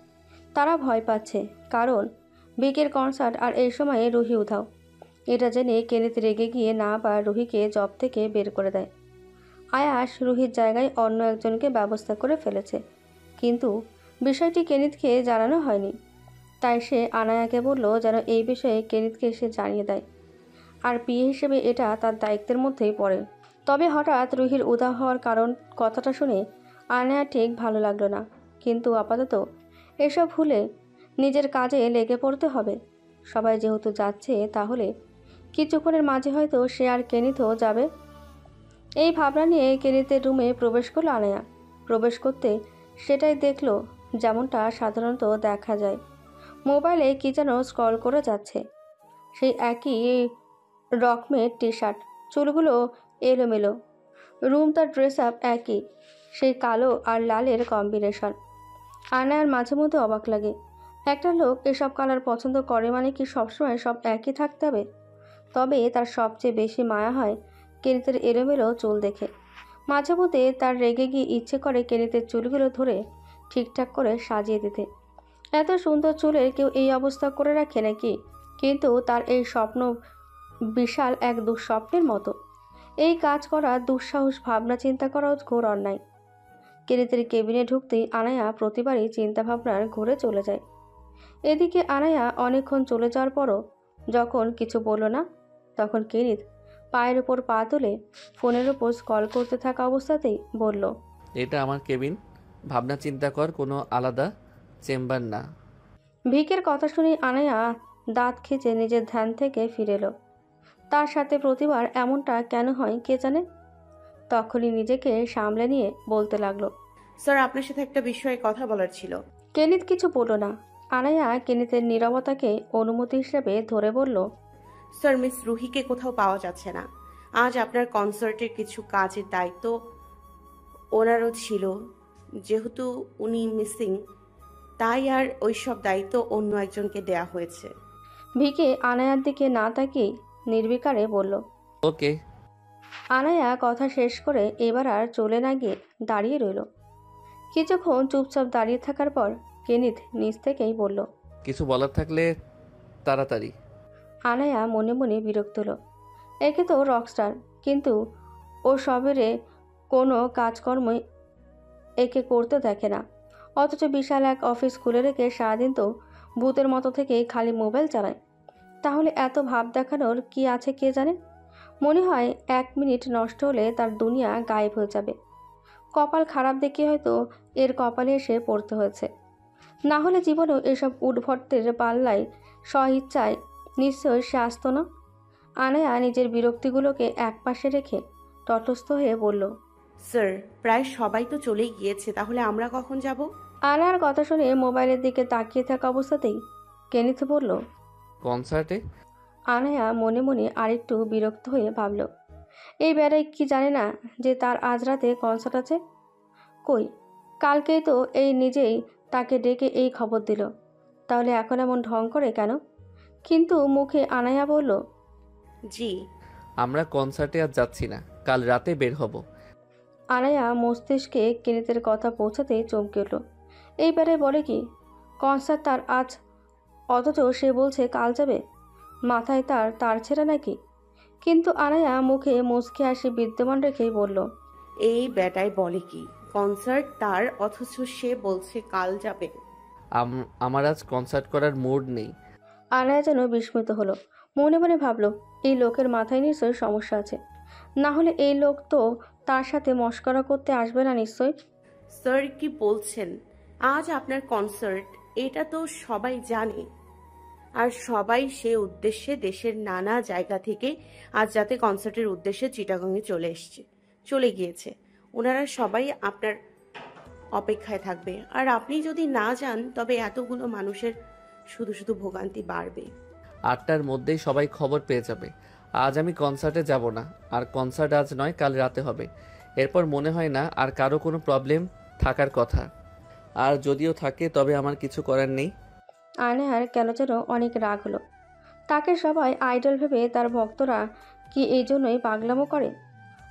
S1: তারা ভয় পাচ্ছে, কারণ ভিকের কনসার্ট আর এই সময়ে রুহি উধাও। এটা জেনে কেনিত রেগে গিয়ে না বা রুহিকে জব থেকে বের করে দেয়। আয়াস রুহির জায়গায় অন্য একজনকে ব্যবস্থা করে ফেলেছে, কিন্তু বিষয়টি কেনিতকে জানানো হয়নি। তাই সে আনায়াকে বলল যেন এই বিষয়ে কেনিতকে সে জানিয়ে দেয়, আর পিএ হিসেবে এটা তার দায়িত্বের মধ্যেই পড়ে। তবে হঠাৎ রুহির উধাও হওয়ার কারণ কথাটা শুনে আনায়া ঠিক ভালো লাগলো না, কিন্তু আপাতত এসব ভুলে নিজের কাজে লেগে পড়তে হবে। সবাই যেহেতু যাচ্ছে, তাহলে কিছুক্ষণের মাঝে হয়তো সে আর কেনিতও যাবে। এই ভাবনা নিয়ে কেনিতের রুমে প্রবেশ করলো আনায়া। প্রবেশ করতে সেটাই দেখলো যেমনটা সাধারণত দেখা যায়। মোবাইলে কি যেন স্ক্রল করে যাচ্ছে। সেই একই রকমের টি শার্ট, চুলগুলো এলোমেলো, রুম তার ড্রেস আপ একই, সেই কালো আর লালের কম্বিনেশন। আনায়ার মাঝে মধ্যে অবাক লাগে, একটা লোক এসব কালার পছন্দ করে মানে কি সবসময় সব একই থাকতে হবে? তবে তার সবচেয়ে বেশি মায়া হয় কেনিতের এলোমেলো চুল দেখে। মাঝে মধ্যে তার রেগে গিয়ে ইচ্ছে করে কেনিতের চুলগুলো ধরে ঠিকঠাক করে সাজিয়ে দিতে। এত সুন্দর চুলের কেউ এই অবস্থা করে রাখে নাকি? কিন্তু তার এই স্বপ্ন বিশাল এক দুঃস্বপ্নের মতো। এই কাজ করা দুঃসাহস, ভাবনা চিন্তা করাও ঘোর অন্যায়। কেনিতের কেবিনে ঢুকতেই আনায়া প্রতিবারই চিন্তাভাবনার ঘুরে চলে যায়। এদিকে আনায়া অনেকক্ষণ চলে যাওয়ার পরও যখন কিছু বলল না, তখন কেনিত পায়ের উপর পা তুলে ফোনের উপর স্ক্রল করতে থাকা অবস্থাতেই বলল,
S4: এটা আমার কেবিন, ভাবনা চিন্তা কর, কোনো আলাদা চেম্বার না।
S1: ভিকের কথা শুনে আনায়া দাঁত খিঁচে নিজের ধ্যান থেকে ফিরে এলো। তার সাথে প্রতিবার এমনটা কেন হয় কে জানে। তখনই নিজেকে সামলে নিয়ে বলতে লাগলো,
S6: স্যার আপনার সাথে একটা বিষয়ে কথা বলার ছিল।
S1: কেনিত কিছু বলল না। আনায়া কেনিতের নীরবতাকে অনুমতি হিসেবে ধরে বলল,
S6: স্যার মিস রুহিকে কোথাও পাওয়া যাচ্ছে না। আজ আপনার কনসার্টের কিছু কাজের দায়িত্ব ওনারও ছিল, যেহেতু উনি মিসিং তাই আর ওইসব দায়িত্ব অন্য একজনকে দেয়া হয়েছে।
S1: ভিকে আনায়ার দিকে না তাকিয়ে নির্বিকারে বলল,
S4: ওকে।
S1: আনায়া কথা শেষ করে এবার আর চলে না গিয়ে দাঁড়িয়ে রইল। কিছুক্ষণ চুপচাপ দাঁড়িয়ে থাকার পর কেনিত নিজ থেকেই বলল,
S4: কিছু বলার থাকলে তাড়াতাড়ি।
S1: আনায়া মনে মনে বিরক্ত হলো। একে তো রকস্টার, কিন্তু ও সবেরে কোনো কাজকর্মই একে করতে দেখে না। অথচ বিশাল এক অফিস খুলে রেখে সারাদিন তো ভূতের মতো থেকেই খালি মোবাইল চালায়। তাহলে এত ভাব দেখানোর কি আছে কে জানে। মনে হয় 1 মিনিট নষ্ট হলে তার দুনিয়া গায়েব হয়ে যাবে। কপাল খারাপ দেখে হয়তো এর কপালে এসে পড়তে হয়েছে। না হলে জীবনেও এসব উদ্ভটের পাল্লায় স্বইচ্ছায় নিশ্চয়ই সে আসতো না। আনায়া নিজের বিরক্তিগুলোকে একপাশে রেখে তটস্থ হয়ে বলল,
S6: স্যার প্রায় সবাই তো চলেই গিয়েছে, তাহলে আমরা কখন যাব?
S1: আনায়ার কথা শুনে মোবাইলের দিকে তাকিয়ে থাকা অবস্থাতেই কেনিথ বলল,
S4: কনসার্টে।
S1: আনায়া মনে মনে আরেকটু বিরক্ত হয়ে ভাবল, এই বেড়াই কি জানে না যে তার আজ রাতে কনসার্ট আছে? কই, কালকেই তো এই নিজেই তাকে ডেকে এই খবর দিল, তাহলে এখন এমন ঢং করে কেন? কিন্তু মুখে আনায়া বলল,
S6: জি।
S4: আমরা কনসার্টে আর যাচ্ছি না, কাল রাতে বের হব।
S1: আনায়া মস্তিষ্কে কেনিতের কথা পৌঁছাতেই চমকে উঠল। এইবারে বলে কি কনসার্ট তার আজ, অথচ সে বলছে কাল যাবে। মাথায় তার ছেঁড়া নাকি? কিন্তু আনায়া মুখে মুচকি হাসি বিদ্যমান রেখেই বলল,
S6: এই বেটায় বলে কি কনসার্ট তার, অথচ সে বলছে কাল যাবে।
S4: আমার আজ কনসার্ট করার মুড নেই।
S1: আনায়া যেন বিস্মিত হলো। মনে মনে ভাবলো, এই লোকের মাথায় নিশ্চয়ই সমস্যা আছে, না হলে এই লোক তো তার সাথে মশকরা করতে আসবে না নিশ্চয়ই।
S6: স্যার কি বলছেন? আজ আপনার কনসার্ট, এটা তো সবাই জানে। আর সবাই সে উদ্দেশ্যে দেশের নানা জায়গা থেকে আজ রাতে কনসার্টের উদ্দেশ্যে চিটাগংয়ে চলে গিয়েছে। ওনারা সবাই আপনার অপেক্ষায় থাকবে। আর আপনি যদি না যান তবে এতগুলো মানুষের শুধু শুধু ভোগান্তি বাড়বে।
S4: 8টার মধ্যেই সবাই খবর পেয়ে যাবে। আজ আমি কনসার্টে যাব না, আর কনসার্ট আজ নয়, কাল রাতে হবে। এরপর মনে হয় না আর কারো কোনো প্রবলেম থাকার কথা, আর যদিও থাকে তবে আমার কিছু করার নেই।
S1: আনায়ার কেন যেন অনেক রাগ হলো। তাকে সবাই আইডল ভেবে তার ভক্তরা কি এই জন্যই পাগলামো করে?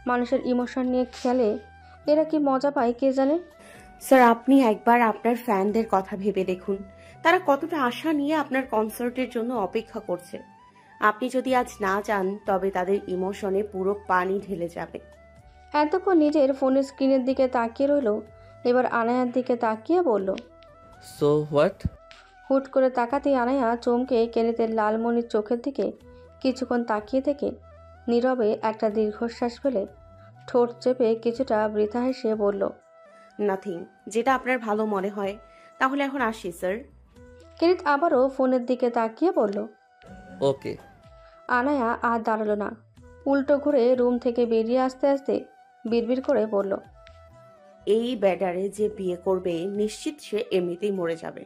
S1: মানুষের ইমোশন নিয়ে খেলে এরা কি মজা পায় কে জানে।
S6: স্যার আপনি একবার আপনার ফ্যানদের কথা ভেবে দেখুন, তারা কতটা আশা নিয়ে আপনার কনসার্টের জন্য অপেক্ষা করছে। আপনি যদি আজ না যান তবে তাদের ইমোশনে পুরো পানি ঢেলে যাবে।
S1: এতক্ষণ নিজের ফোনের স্ক্রিনের দিকে তাকিয়ে রইল, এবার আনায়ার দিকে তাকিয়ে বলল,
S4: সো হোয়াট?
S1: হুট করে তাকাতেই আনায়া চমকে কেনিতের লালমণির চোখের দিকে কিছুক্ষণ তাকিয়ে থেকে নীরবে একটা দীর্ঘশ্বাস ফেলে ঠোঁট চেপে কিছুটা বৃথা হেসে বলল,
S6: নাথিং। যেটা আপনার ভালো মনে হয়। তাহলে এখন আসি স্যার।
S1: কেনিত আবারও ফোনের দিকে তাকিয়ে বলল,
S4: ওকে।
S1: আনায়া আর দাঁড়ালো না, উল্টো ঘুরে রুম থেকে বেরিয়ে আসতে আসতে বিড়বিড় করে বলল,
S6: এই ব্যাডারে যে বিয়ে করবে নিশ্চিত সে এমনিতেই মরে যাবে।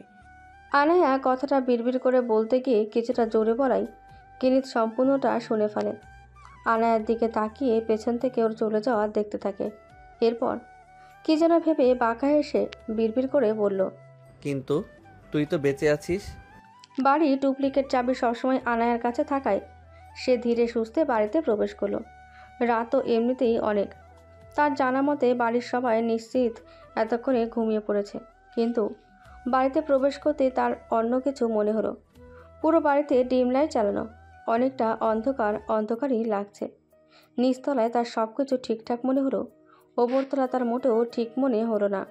S1: আনায়া কথাটা বিড়বিড় করে বলতে গিয়ে কিছুটা জোরে বলাই কেনিত সম্পূর্ণটা শুনে ফেলে। আনায়ার দিকে তাকিয়ে পেছন থেকে ওর চলে যাওয়া দেখতে থাকে। এরপর কি যেন ভেবে বাঁকা হেসে বিড়বিড় করে বলল,
S4: কিন্তু তুই তো বেঁচে আছিস।
S1: বাড়ি ডুপ্লিকেট চাবি সবসময় আনায়ার কাছে থাকায় সে ধীরে সুস্থে বাড়িতে প্রবেশ করলো। রাতও এমনিতেই অনেক। তার জানা মতে বাড়ির সবাই নিশ্চিত এতক্ষণে ঘুমিয়ে পড়েছে, কিন্তু বাড়িতে প্রবেশ করতে তার অন্য কিছু মনে হলো। পুরো বাড়িতে ডিম লাইট চালানো, অনেকটা অন্ধকারই লাগছে। নিচতলায় তার সব কিছু ঠিকঠাক মনে হলো, ওপরতলা তার মোটেও ঠিক মনে হলো না।